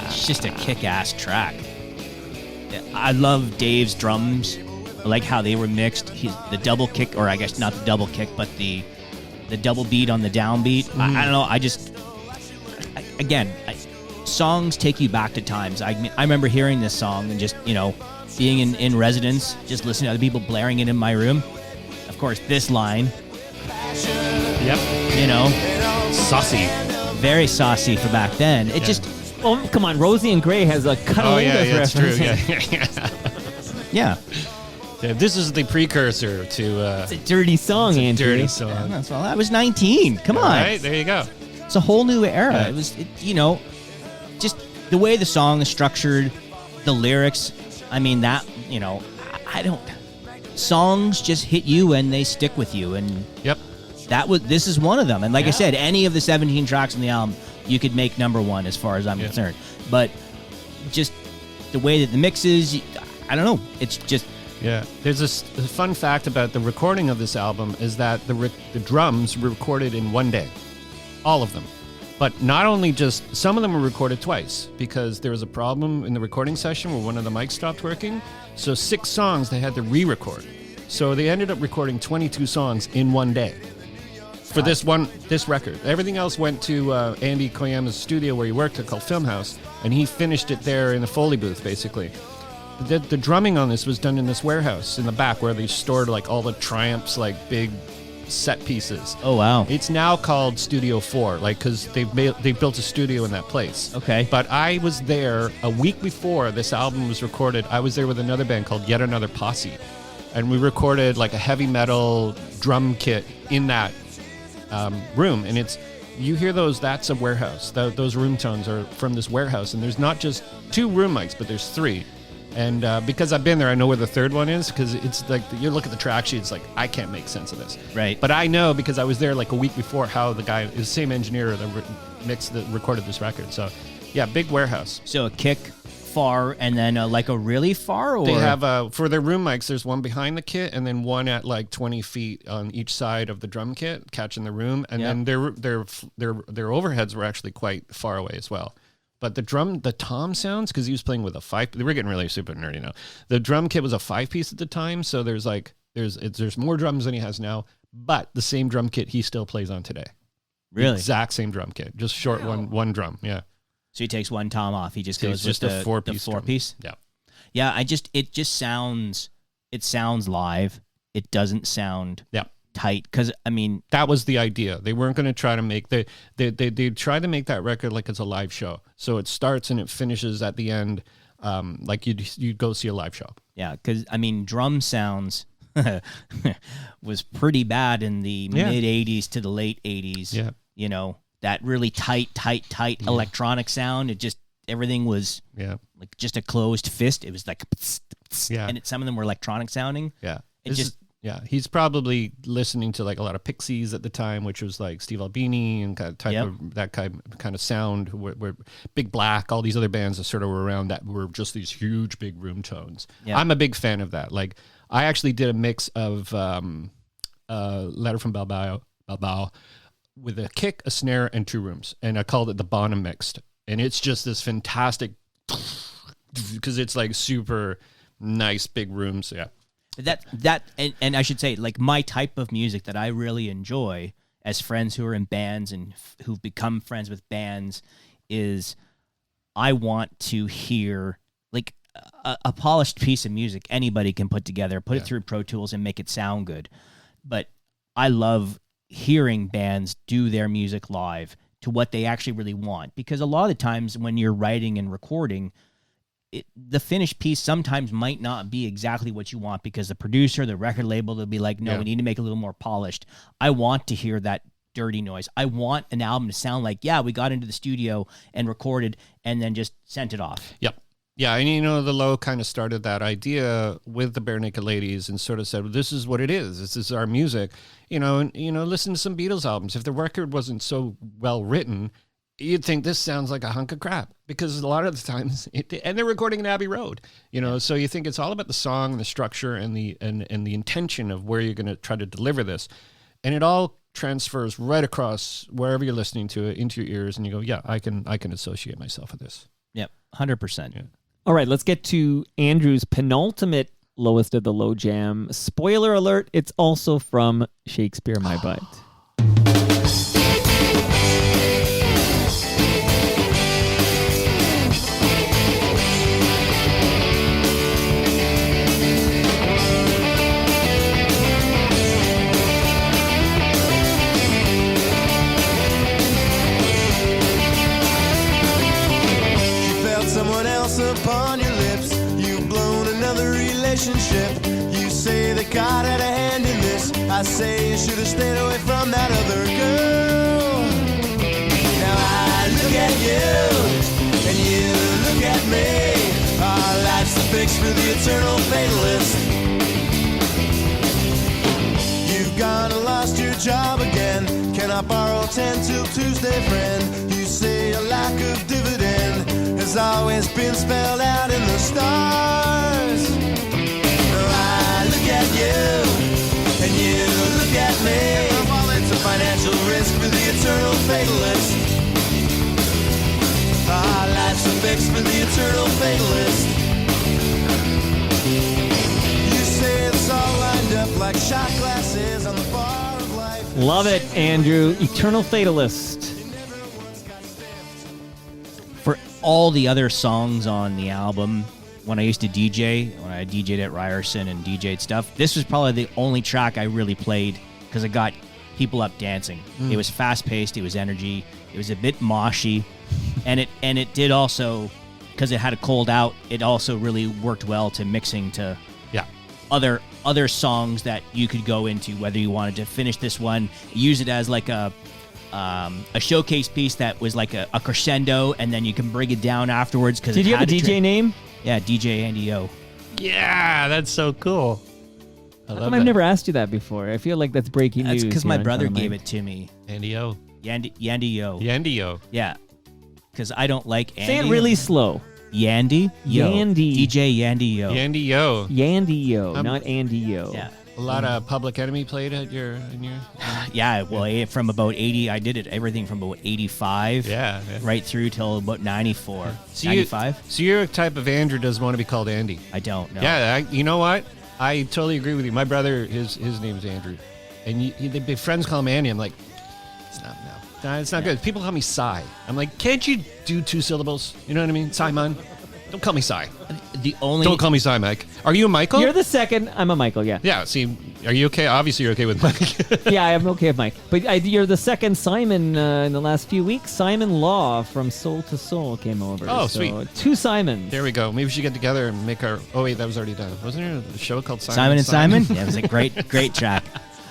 It's just a kick-ass track. I love Dave's drums. I like how they were mixed. The double kick, or I guess not the double kick, but the double beat on the downbeat. I don't know. Again, songs take you back to times. I remember hearing this song and just, being in residence, just listening to other people blaring it in my room. Of course, this line. Yep. Saucy. Very saucy for back then. It just... Oh, come on. Rosie and Gray has a Cunnilingus reference. That's true. Yeah. This is the precursor to... it's a dirty song, Andrew. Dirty song. Yeah, I was 19. Come on. Right, there you go. It's a whole new era. Yeah. It was, just the way the song is structured, the lyrics. I mean, that, I don't... Songs just hit you and they stick with you. And yep. This is one of them. And like I said, any of the 17 tracks on the album, you could make number one as far as I'm concerned. But just the way that the mix is, I don't know. It's just... Yeah. There's a fun fact about the recording of this album is that the drums were recorded in one day. All of them. But not only just... Some of them were recorded twice because there was a problem in the recording session where one of the mics stopped working. So 6 songs they had to re-record. So they ended up recording 22 songs in one day. for this record. Everything else went to Andy Koyama's studio where he worked at called Filmhouse, and he finished it there in a Foley booth, basically. The drumming on this was done in this warehouse in the back where they stored like all the Triumphs, like big set pieces. Oh wow! It's now called Studio 4, like because they built a studio in that place. Okay. But I was there a week before this album was recorded. I was there with another band called Yet Another Posse, and we recorded like a heavy metal drum kit in that room. And you hear those. That's a warehouse. Those room tones are from this warehouse, and there's not just 2 room mics, but there's 3. And because I've been there, I know where the third one is, because it's like, you look at the track sheet, it's like, I can't make sense of this. Right. But I know, because I was there like a week before, how the guy is the same engineer that recorded this record. So, yeah, big warehouse. So a kick far and then like a really far? Or? They have, for their room mics, there's one behind the kit and then one at like 20 feet on each side of the drum kit, catching the room. And then their overheads were actually quite far away as well. But the tom sounds, because he was playing with a 5, we're getting really super nerdy now. The drum kit was a 5-piece at the time, so there's more drums than he has now, but the same drum kit he still plays on today. Really? The exact same drum kit, just short one drum, yeah. So he takes one tom off, he just So goes it's with just a 4-piece drum. 4-piece? Yeah. Yeah, it sounds live. It doesn't sound tight, because I mean, that was the idea. They weren't going to try to make they tried to make that record like it's a live show. So it starts and it finishes at the end, like you'd go see a live show. Yeah, because I mean, drum sounds was pretty bad in the mid '80s to the late '80s. Yeah, you know, that really tight electronic sound. It just, everything was like just a closed fist. It was like and some of them were electronic sounding. Yeah, Yeah, he's probably listening to like a lot of Pixies at the time, which was like Steve Albini and that kind of sound, where Big Black, all these other bands that sort of were around that were just these huge big room tones. Yeah. I'm a big fan of that. Like, I actually did a mix of Letter from Bilbao with a kick, a snare, and 2 rooms, and I called it the Bonham Mixed, and it's just this fantastic, because it's like super nice big rooms. Yeah. And I should say, like, my type of music that I really enjoy as friends who are in bands and who've become friends with bands is, I want to hear like a polished piece of music anybody can put together, put it through Pro Tools and make it sound good. But I love hearing bands do their music live to what they actually really want, because a lot of the times when you're writing and recording, the finished piece sometimes might not be exactly what you want, because the producer, the record label, they'll be like, no, we need to make it a little more polished. I want to hear that dirty noise. I want an album to sound like, we got into the studio and recorded and then just sent it off. Yep. Yeah, and the Low kind of started that idea with the Bare Naked Ladies and sort of said, well, this is what it is. This is our music. Listen to some Beatles albums. If the record wasn't so well written, you'd think this sounds like a hunk of crap, because a lot of the times, and they're recording in Abbey Road, so you think it's all about the song and the structure and the intention of where you're going to try to deliver this, and it all transfers right across wherever you're listening to it into your ears, and you go, I can associate myself with this. Yep, 100%. Yeah. All right, let's get to Andrew's penultimate lowest of the low jam. Spoiler alert, it's also from Shakespeare My Butt. Upon your lips, you've blown another relationship. You say that God had a hand in this. I say you should have stayed away from that other girl. Now I look at you, and you look at me. Our life's the fix for the eternal fatalist. You've gone and lost your job again. Can I borrow 10 till Tuesday, friend? You say a lack of dividend has always been spelled out in the stars. Now I look at you, and you look at me. It's a financial risk for the eternal fatalist. Our life's a fix for the eternal fatalist. You say it's all lined up like shot glasses on the bar of life. Love it, Andrew. Eternal Fatalist. For all the other songs on the album, when I used to DJ, when I DJ'd at Ryerson and DJ'd stuff, this was probably the only track I really played because it got people up dancing. It was fast-paced, it was energy, it was a bit moshy, and it did also, because it had a cold out, it also really worked well to mixing to other songs that you could go into, whether you wanted to finish this one, use it as like a showcase piece that was like a crescendo, and then you can bring it down afterwards. Because Did you have a DJ name? Yeah, DJ Andy O. Yeah, that's so cool. I love I've that. never asked you that before. I feel like that's breaking news. That's because my here on brother Front of gave Mind. it to me. Andy O. Yandy O. Yandy O. Yeah, because I don't like Andy. Say it really slow. Yandy Yo. Yandy. DJ Yandy Yo. Yandy Yo. Yandy Yo, not Andy Yo. Yeah. A lot of Public Enemy played at your. Yeah, well, from about 80, I did it everything from about 85 Yeah. right through till about 94. So 95? So you're a type of Andrew doesn't want to be called Andy. I don't know. Yeah, you know what? I totally agree with you. My brother, his name's Andrew, and the friends call him Andy. I'm like, it's not it's not good. People call me Cy. I'm like, can't you do 2 syllables? You know what I mean? Simon. Don't call me Cy. Don't call me Cy, Mike. Are you a Michael? You're the second. I'm a Michael, yeah. Yeah, see, are you okay? Obviously, you're okay with Mike. Yeah, I'm okay with Mike. But you're the second Simon in the last few weeks. Simon Law from Soul to Soul came over. Oh, so sweet. 2 Simons. There we go. Maybe we should get together and make our. Oh wait, that was already done. Wasn't there a show called Simon and Simon? Yeah, it was a great track.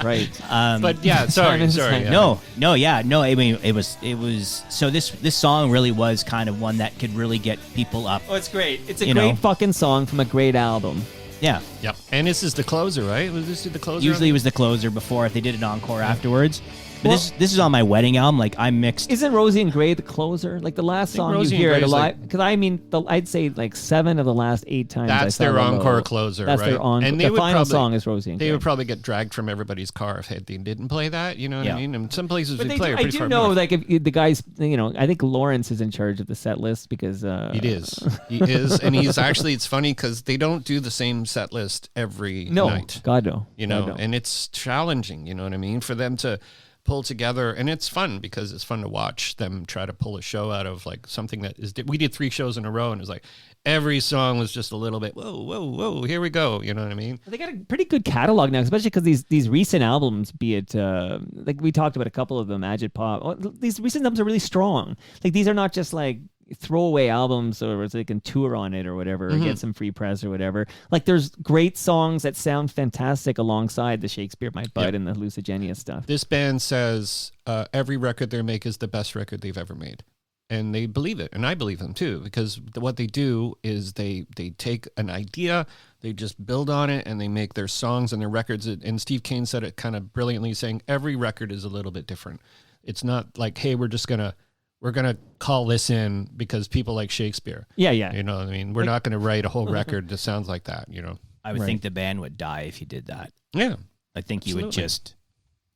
Right. But yeah, sorry. Simon. Yeah. No. I mean, it was. So this song really was kind of one that could really get people up. Oh, it's great. It's a You great know. fucking song from a great album. Yeah. Yep. And this is the closer, right? Was this the closer? Usually it was the closer before if they did an encore afterwards. But Well- this is on my wedding album. Like I mixed. Isn't Rosie and Gray the closer? Like the last song Rosie you and hear at Gray a is live, because I mean, I'd say like 7 of the last 8 times. I That's saw their the encore logo. closer, That's right? their encore. And they The would final probably- song is Rosie and Gray. They would probably get dragged from everybody's car if they didn't play that. You know what Yeah. I mean? And some places But we they play do, are I pretty do far know, north. like if the guys, I think Lawrence is in charge of the set list because He is, and he's actually. It's funny because they don't do the same set list every night. God no, You know, God, no. and it's challenging. You know what I mean? For them to pull together, and it's fun because it's fun to watch them try to pull a show out of like something that is. We did 3 shows in a row, and it was like every song was just a little bit. Whoa! Here we go. You know what I mean? They got a pretty good catalog now, especially because these recent albums, be it like we talked about a couple of them, Agit Pop. These recent albums are really strong. Like these are not just like throwaway albums or they can tour on it or whatever, or get some free press or whatever. Like there's great songs that sound fantastic alongside the Shakespeare My Bud and the Hallucigenia stuff. This band says every record they make is the best record they've ever made. And they believe it. And I believe them too, because what they do is they take an idea, they just build on it, and they make their songs and their records. And Steve Kane said it kind of brilliantly, saying every record is a little bit different. It's not like, hey, we're going to call this in because people like Shakespeare. Yeah. You know what I mean? We're not going to write a whole record that sounds like that, you know? I would Right. think the band would die if you did that. Yeah. I think you would Absolutely. just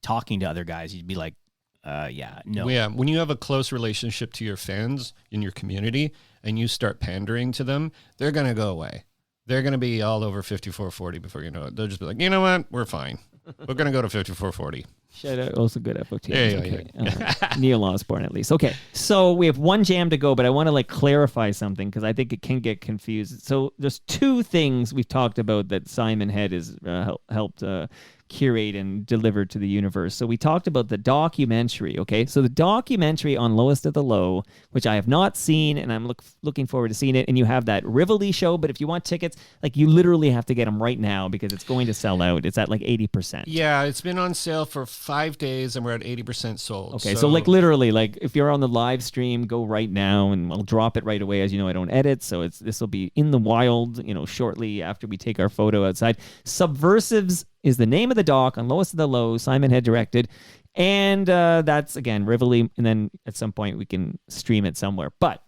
talking to other guys. You'd be like, yeah, no. Yeah, when you have a close relationship to your fans in your community and you start pandering to them, they're going to go away. They're going to be all over 5440 before you know it. They'll just be like, you know what? We're fine. We're going to go to 5440. Shout out, also good FOT. Yeah. Okay. Neil Osborne, at least. Okay, so we have one jam to go, but I want to like clarify something because I think it can get confused. So there's 2 things we've talked about that Simon Head has helped curate and deliver to the universe. So we talked about the documentary, okay? So the documentary on Lowest of the Low, which I have not seen, and I'm looking forward to seeing it, and you have that Rivoli show, but if you want tickets, like you literally have to get them right now because it's going to sell out. It's at like 80%. Yeah, it's been on sale for 5 days and we're at 80% sold. Okay, so like literally, like if you're on the live stream, go right now, and I'll drop it right away. As you know, I don't edit, so this will be in the wild, shortly after we take our photo outside. Subversives is the name of the doc on Lowest of the Low. Simon Head directed, and that's again Rivoli, and then at some point we can stream it somewhere. But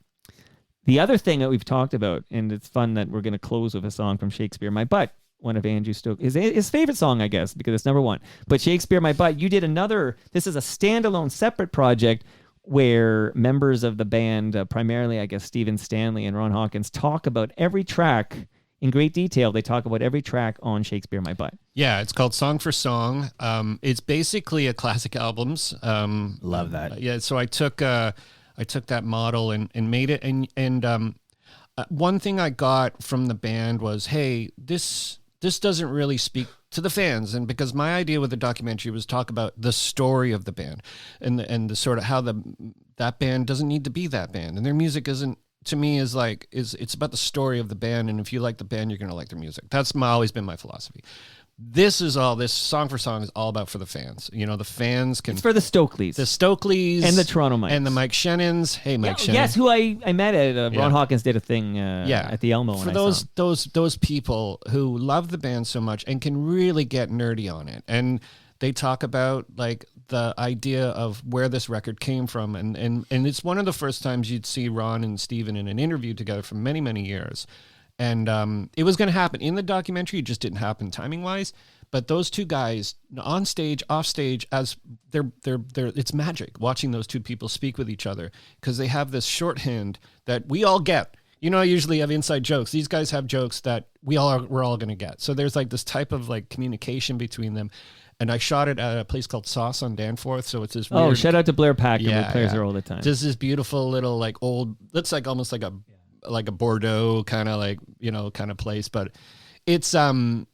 the other thing that we've talked about, and it's fun that we're going to close with a song from Shakespeare My Butt. One of Andrew Stoakley, his favorite song, I guess, because it's number 1. But Shakespeare My Butt, you did this is a standalone separate project where members of the band, primarily, I guess, Stephen Stanley and Ron Hawkins, talk about every track in great detail. They talk about every track on Shakespeare in My Butt. Yeah, it's called Song for Song. It's basically a classic albums. Love that. Yeah, so I took that model and made it. And one thing I got from the band was, hey, this doesn't really speak to the fans. And because my idea with the documentary was talk about the story of the band and the sort of how that band doesn't need to be that band, and their music isn't, to me, is it's about the story of the band. And if you like the band, you're going to like their music. That's always been my philosophy. This Song for Song is all about for the fans. You know, the fans can. It's for the Stoakleys. The Stoakleys. And the Toronto Mikes. And the Mike Shannons. Hey, Mike Shannon. Yes, who I met at Ron Hawkins did a thing at the Elmo. For those people who love the band so much and can really get nerdy on it. And they talk about like the idea of where this record came from. And it's one of the first times you'd see Ron and Steven in an interview together for many, many years. And it was going to happen in the documentary. It just didn't happen timing wise. But those two guys on stage, off stage, as they're it's magic watching those two people speak with each other, because they have this shorthand that we all get. You know, I usually have inside jokes. These guys have jokes that we're all going to get. So there's like this type of like communication between them. And I shot it at a place called Sauce on Danforth. So it's this weird. Oh, shout out to Blair Packham, who plays there all the time. Just this beautiful little like old, looks like almost like a Bordeaux kind of like, you know, kind of place. But it's so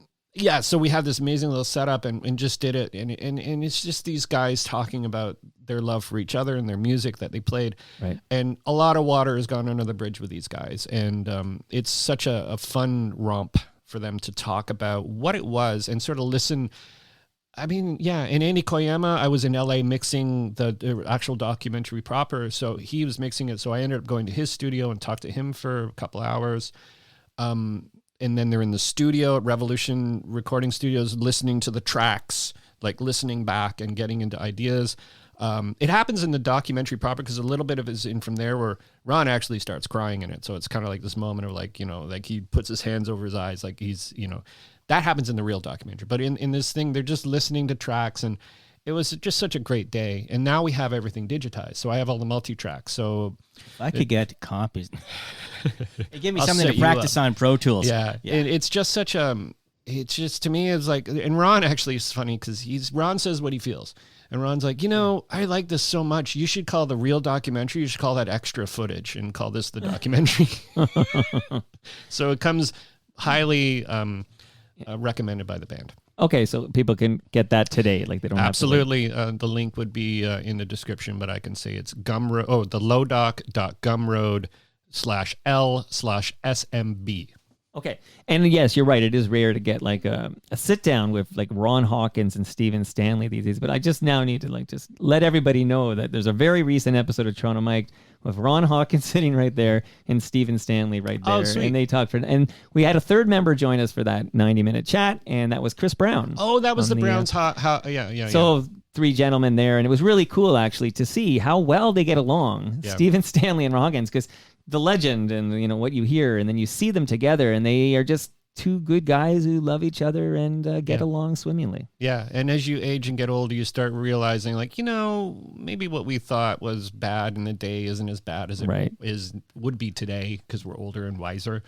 we have this amazing little setup and just did it, and it's just these guys talking about their love for each other and their music that they played. Right. And a lot of water has gone under the bridge with these guys, and it's such a fun romp for them to talk about what it was and sort of listen. I mean, yeah, in Andy Koyama, I was in LA mixing the actual documentary proper. So he was mixing it. So I ended up going to his studio and talked to him for a couple hours. And then they're in the studio at Revolution Recording Studios, listening to the tracks, like listening back and getting into ideas. It happens in the documentary proper because a little bit of it is in from there where Ron actually starts crying in it. So it's kind of like this moment of like, you know, like he puts his hands over his eyes, like he's, you know, that happens in the real documentary. But in this thing, they're just listening to tracks, and it was just such a great day. And now we have everything digitized. So I have all the multi-tracks. So if I could get copies. It gave me I'll something set to you practice up. on Pro Tools. Yeah. It's just such it's just, to me, it's like, and Ron actually is funny because Ron says what he feels. And Ron's like, you know, I like this so much. You should call the real documentary, you should call that extra footage and call this the documentary. So it comes highly recommended by the band. Okay, so people can get that today. Like they don't Absolutely. The link would be in the description, but I can say it's thelowdoc.gumroad/L/SMB. Okay. And yes, you're right. It is rare to get like a sit down with like Ron Hawkins and Steven Stanley these days. But I just now need to like just let everybody know that there's a very recent episode of Toronto Mike with Ron Hawkins sitting right there and Steven Stanley right there. Oh, sweet. And they talked and we had a third member join us for that 90-minute chat, and that was Chris Brown. Oh, that was the Browns. Yeah. So three gentlemen there, and it was really cool actually to see how well they get along, Yeah. Steven Stanley and Ron Hawkins, because the legend and, you know, what you hear, and then you see them together, and they are just two good guys who love each other and get along swimmingly. Yeah, and as you age and get older, you start realizing, like, you know, maybe what we thought was bad in the day isn't as bad as it would be today because we're older and wiser.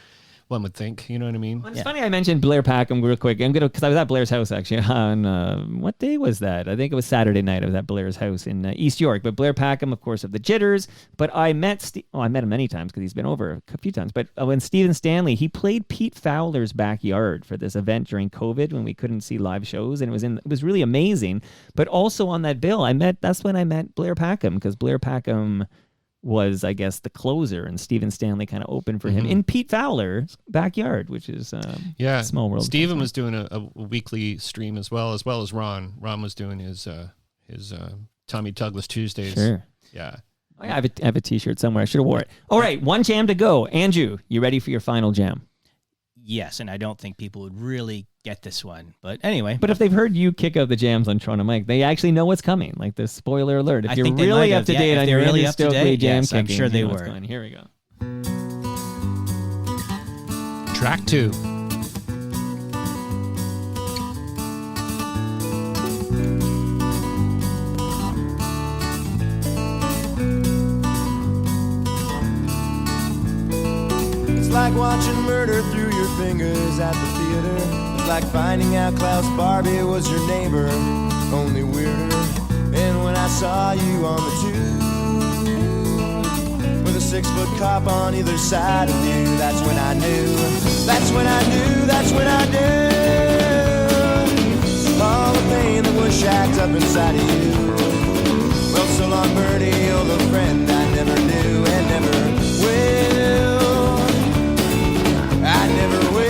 One would think, you know what I mean? Well, it's funny I mentioned Blair Packham real quick. Because I was at Blair's house actually on, what day was that? I think it was Saturday night. I was at Blair's house in East York. But Blair Packham, of course, of the Jitters. But I met I met him many times because he's been over a few times. But when Steven Stanley, he played Pete Fowler's backyard for this event during COVID when we couldn't see live shows, and it was really amazing. But also on that bill, that's when I met Blair Packham, because Blair Packham was, I guess, the closer, and Steven Stanley kind of opened for him in Pete Fowler's backyard, which is small world. Steven was doing a weekly stream as well as Ron. Ron was doing his Tommy Douglas Tuesdays. Sure. Yeah. I have a T-shirt somewhere. I should have wore it. All right, one jam to go. Andrew, you ready for your final jam? Yes, and I don't think people would really get this one. But anyway. But if they've heard you kick out the jams on Toronto Mike, they actually know what's coming. Like the spoiler alert. If you're really up to date on your Andrew Stoakley jam kicking, I'm sure they you know what's were. going. Here we go. Track 2. It's like watching murder through your fingers at the theater. It's like finding out Klaus Barbie was your neighbor, only weirder. And when I saw you on the tube with a 6-foot cop on either side of you, that's when I knew, that's when I knew, that's when I knew all the pain that was shacked up inside of you. Well, so long, Bernie, old a friend I never knew and never will. I never will.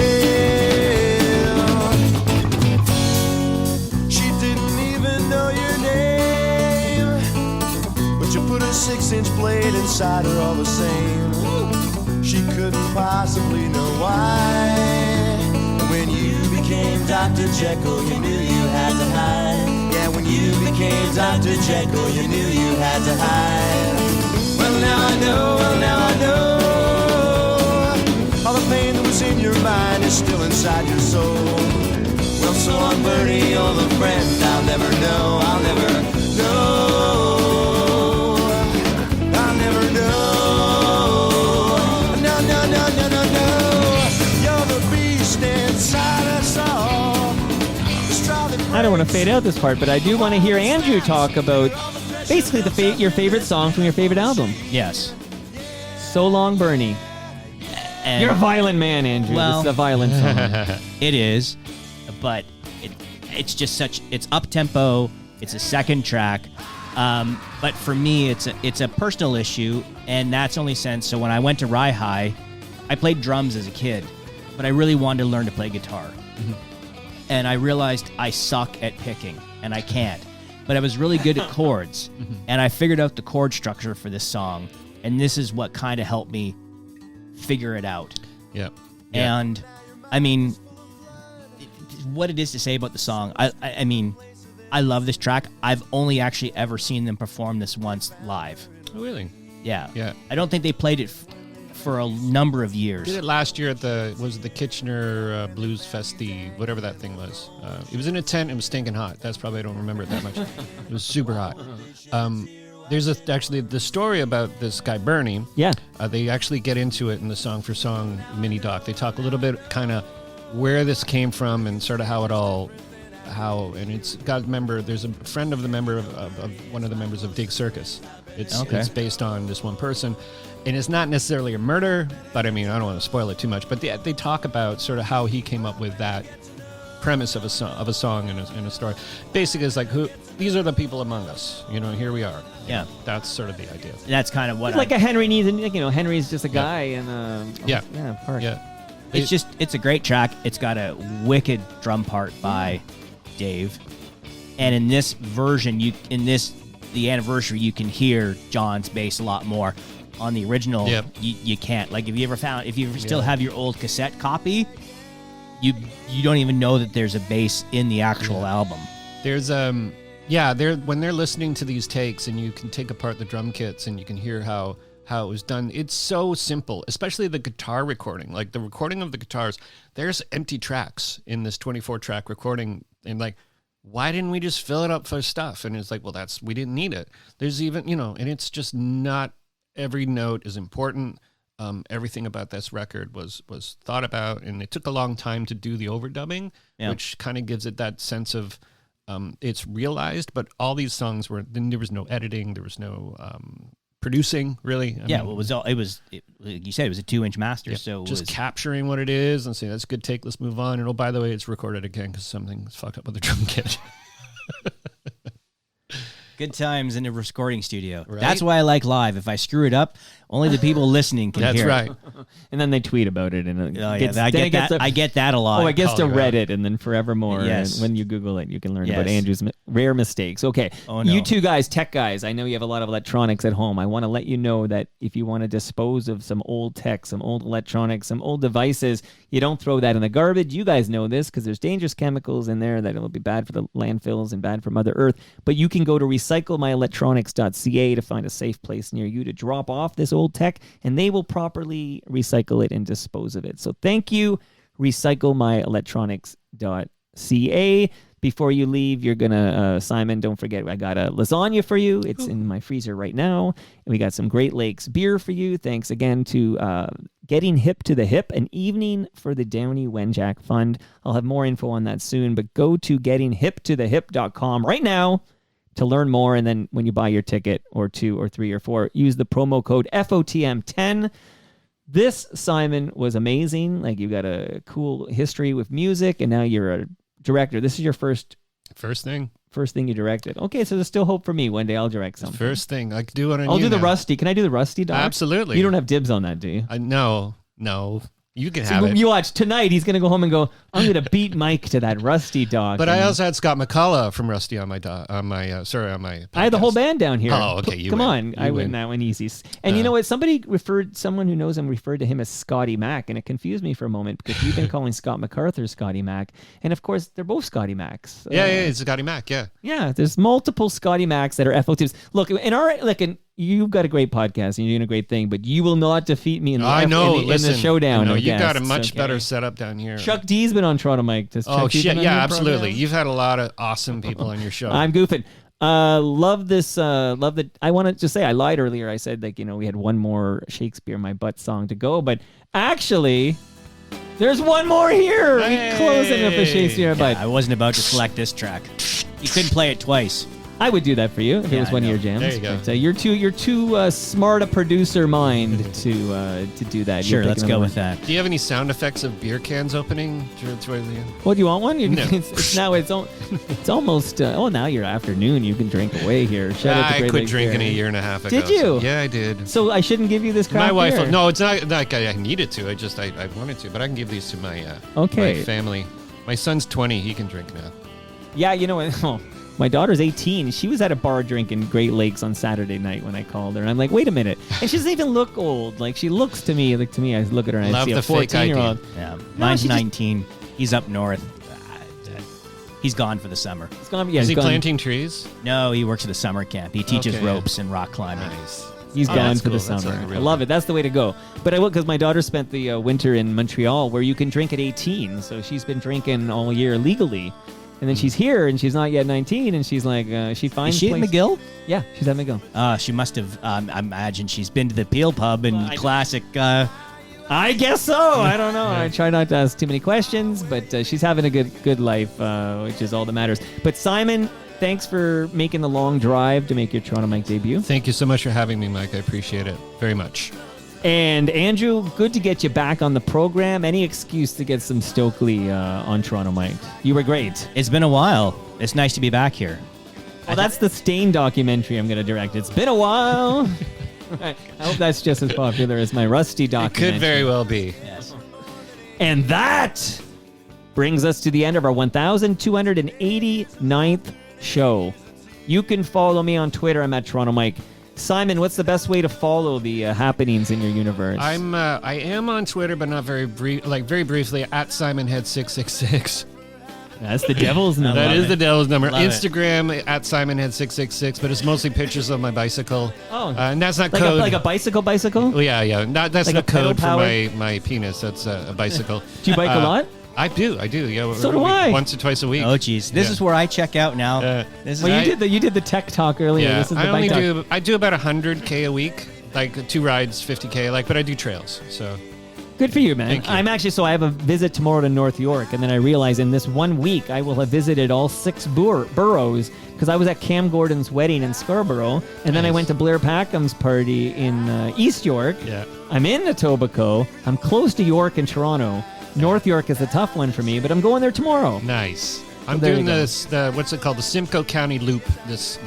She didn't even know your name, but you put a 6-inch blade inside her all the same. She couldn't possibly know why. When you became Dr. Jekyll, you knew you had to hide. Yeah, when you became Dr. Jekyll, you knew you had to hide. Well, now I know, well, now I know. All the pain that was in your mind is still inside your soul. Well, so long, Bernie, old a friend, I'll never know, I'll never know. I'll never know. No, no, no, no, no, no. You're the beast inside us all. The straw that I don't want to fade out this part, but I do want to hear Andrew talk about basically your favorite song from your favorite album. Yes. So Long, Bernie. And You're a violent man, Andrew. Well- This is a violent song. it is, but it's just it's up tempo. It's a second track, but for me, it's a personal issue, and that's only since. So when I went to Rye High, I played drums as a kid, but I really wanted to learn to play guitar, and I realized I suck at picking, and I can't. But I was really good at chords, and I figured out the chord structure for this song, and this is what kind of helped me figure it out. Yeah. And I mean, what it is to say about the song, I mean, I love this track. I've only actually ever seen them perform this once live. Oh, really? Yeah. Yeah. I don't think they played it for a number of years. Did it last year at the Kitchener Blues Festi, whatever that thing was. It was in a tent. It was stinking hot. That's probably, I don't remember it that much. It was super hot. There's actually the story about this guy Bernie. Yeah. They actually get into it in the Song for Song mini doc. They talk a little bit kind of where this came from and sort of and it's got a member. There's a friend of the member of one of the members of Dig Circus. It's based on this one person, and it's not necessarily a murder, but I mean, I don't want to spoil it too much. But they talk about sort of how he came up with that premise of a song and a story. Basically, it's like these are the people among us. Here we are. Yeah. That's sort of the idea. That's kind of what It's like a Henry needs, Henry's just a guy in park. Yeah. It's a great track. It's got a wicked drum part by Dave, and in this version, the anniversary, you can hear John's bass a lot more. On the original, you can't. Like if you still have your old cassette copy, you don't even know that there's a bass in the actual album. There's when they're listening to these takes, and you can take apart the drum kits and you can hear how it was done. It's so simple, especially the guitar recording. Like the recording of the guitars, there's empty tracks in this 24-track recording, and like, why didn't we just fill it up for stuff? And it's like, well, we didn't need it. There's even, and it's just not every note is important. Everything about this record was thought about, and it took a long time to do the overdubbing, which kind of gives it that sense of it's realized. But all these songs there was no editing, there was no producing, really. It was like you said, it was a 2-inch master, so it just was capturing what it is and saying that's a good take. Let's move on. And oh, by the way, it's recorded again because something's fucked up with the drum kit. good times in the recording studio. Right? That's why I like live. If I screw it up, only the people listening can That's hear right. it. And then they tweet about it, and I get that a lot. Oh, it gets to Colorado. Reddit and then forevermore. Yes. And when you Google it, you can learn Yes. about Andrew's rare mistakes. Okay. Oh, no. You two guys, tech guys, I know you have a lot of electronics at home. I want to let you know that if you want to dispose of some old tech, some old electronics, some old devices, you don't throw that in the garbage. You guys know this because there's dangerous chemicals in there that will be bad for the landfills and bad for Mother Earth. But you can go to recyclemyelectronics.ca to find a safe place near you to drop off this old tech, and they will properly recycle it and dispose of it. So thank you, recyclemyelectronics.ca. Before you leave, you're gonna Simon, don't forget, I got a lasagna for you. It's in my freezer right now, and we got some Great Lakes beer for you. Thanks again to Getting Hip to the Hip, an evening for the Downey Wenjack Fund. I'll have more info on that soon, but go to gettinghiptothehip.com right now to learn more. And then when you buy your ticket, or 2 or 3 or 4, use the promo code FOTM10. This, Simon, was amazing. Like, you got a cool history with music, and now you're a director. This is your first thing you directed. Okay, so there's still hope for me. One day I'll direct something. First thing. I could do it on I'll you do the now. Rusty. Can I do the Rusty, Doc? Absolutely. You don't have dibs on that, do you? No. You can So have it. you watch tonight. He's gonna go home and go, I'm gonna beat Mike to that Rusty, Doc. But And I also had Scott McCullough from Rusty on my I had the whole podcast. band down here. Oh, okay, you Come win. on. You I win. win that one easy. And you know what? Someone who knows him referred to him as Scotty Mac, and it confused me for a moment because we've been calling Scott MacArthur Scotty Mac, and of course they're both Scotty Macs. Yeah, it's Scotty Mac, yeah. Yeah, there's multiple Scotty Macs that are FO2s. Look, you've got a great podcast and you're doing a great thing, but you will not defeat me in the, I know. in Listen, the showdown. No, of you got a guests, much okay? better setup down here. Chuck D's been on Toronto Mike. Does Oh Chuck D shit! been on Yeah, your absolutely. program? You've had a lot of awesome people on your show. I'm goofing. Love this. Love that. I want to just say I lied earlier. I said we had one more Shakespeare My Butt song to go, but actually, there's one more here. Hey. Closing with a Shakespeare My Yeah, Butt. I wasn't about to select this track. You couldn't play it twice. I would do that for you if it Yeah, was one I of your know. jams. There you go. But, you're too smart a producer mind to do that. Sure, You're let's thinking go of with that. Do you have any sound effects of beer cans opening? What, do you want one? No. It's almost. Now you're afternoon. You can drink away here. Shout out to I Great quit Lakes drinking Beer. a year and a half ago. Did you? Yeah, I did. So I shouldn't give you this crap My wife. beer? No, it's not like I needed to. I wanted to, but I can give these to my Okay. my family. My son's 20. He can drink now. Yeah, you know what? Oh, my daughter's 18. She was at a bar drinking Great Lakes on Saturday night when I called her. And I'm like, wait a minute. And she doesn't even look old. Like, she looks to me, I look at her and I Love see a the fake 14-year-old. Yeah, mine's she just- 19. He's up north. He's gone for the summer. It's gone, yeah, Is he's he gone, planting trees? No, he works at a summer camp. He teaches Okay. ropes and rock climbing. Nice. He's Oh, gone that's for the cool. That's summer. like a I real love thing. it. That's the way to go. But I will, because my daughter spent the winter in Montreal where you can drink at 18. So she's been drinking all year legally. And then she's here and she's not yet 19. And she's like, she finds Is she at place- McGill? Yeah, she's at McGill. She must have. I imagine she's been to the Peel Pub and classic. I guess so. I don't know. I try not to ask too many questions, but she's having a good life, which is all that matters. But Simon, thanks for making the long drive to make your Toronto Mike debut. Thank you so much for having me, Mike. I appreciate it very much. And Andrew, good to get you back on the program. Any excuse to get some Stoakley on Toronto Mike. You were great. It's been a while. It's nice to be back here. Well, that's the Stain documentary I'm going to direct. It's been a while. I hope that's just as popular as my Rusty It documentary. could very well be. Yes. And that brings us to the end of our 1,289th show. You can follow me on Twitter. I'm at Toronto Mike. Simon, what's the best way to follow the happenings in your universe? I am on Twitter, but not very very briefly at SimonHead666. That's the devil's number. That is the devil's number. Love it. Instagram at SimonHead666, but it's mostly pictures of my bicycle. Oh. And that's not like code. like a bicycle. Oh, yeah. That's like the a pedal code for powered? my penis. That's a bicycle. Do you bike a lot? I do. Yeah. So do I. Once or twice a week. Oh, geez. This Yeah. is where I check out now. This is Well, I- you did the tech talk earlier. Yeah, This is the I only bike talk. I do about 100K a week, like 2 rides, 50K, but I do trails. So Good for you, man. Thank you. I'm actually, so I have a visit tomorrow to North York, and then I realize in this 1 week I will have visited all 6 boroughs because I was at Cam Gordon's wedding in Scarborough, and then I Nice. went to Blair Packham's party in East York. Yeah. I'm in Etobicoke. I'm close to York and Toronto. North York is a tough one for me, but I'm going there tomorrow. nice. I'm there you doing go. the what's it called? The Simcoe County Loop. It's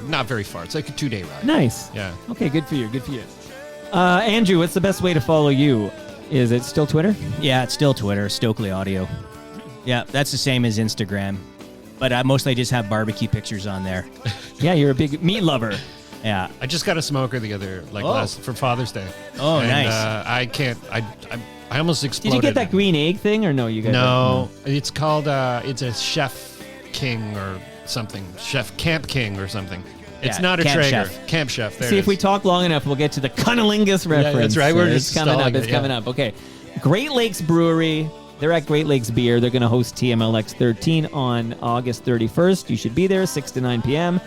not very far. It's like a 2-day ride. Nice. Yeah. Okay, good for you. Good for you. Andrew, what's the best way to follow you? Is it still Twitter? Yeah, it's still Twitter, Stoakley Audio. Yeah, that's the same as Instagram. But I mostly just have barbecue pictures on there. Yeah, you're a big meat lover. Yeah. I just got a smoker the other for Father's Day. Oh, And, nice. I can't. I almost Did exploded. you get that green egg thing or no? You got No, it's called. It's a Chef King or something. Chef Camp King or something. It's Yeah, not a Camp Traeger. Chef. Camp Chef. There See, it if we is. talk long enough, we'll get to the cunnilingus reference. that's right. We're It's just coming up. stalling It's it, coming yeah. up. Okay. Great Lakes Brewery. They're at Great Lakes Beer. They're going to host TMLX 13 on August 31st. You should be there, 6 to 9 p.m.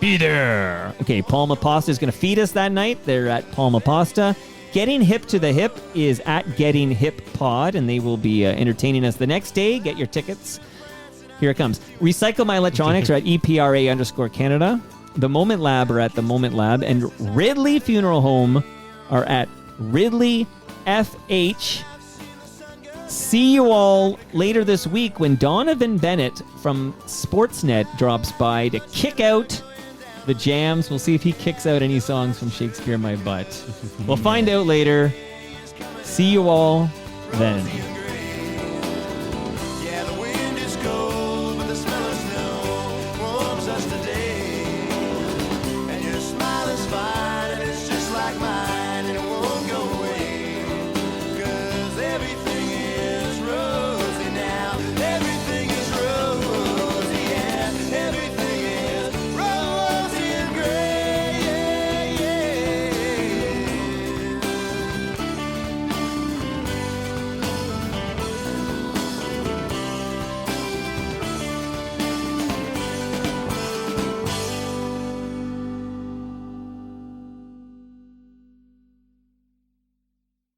Be there. Okay, Palma Pasta is going to feed us that night. They're at Palma Pasta. Getting Hip to the Hip is at Getting Hip Pod, and they will be entertaining us the next day. Get your tickets. Here it comes. Recycle My Electronics are at EPRA_Canada. The Moment Lab are at The Moment Lab. And Ridley Funeral Home are at Ridley FH. See you all later this week when Donovan Bennett from Sportsnet drops by to kick out the jams. We'll see if he kicks out any songs from Shakespeare in My Butt. We'll find out later. See you all then.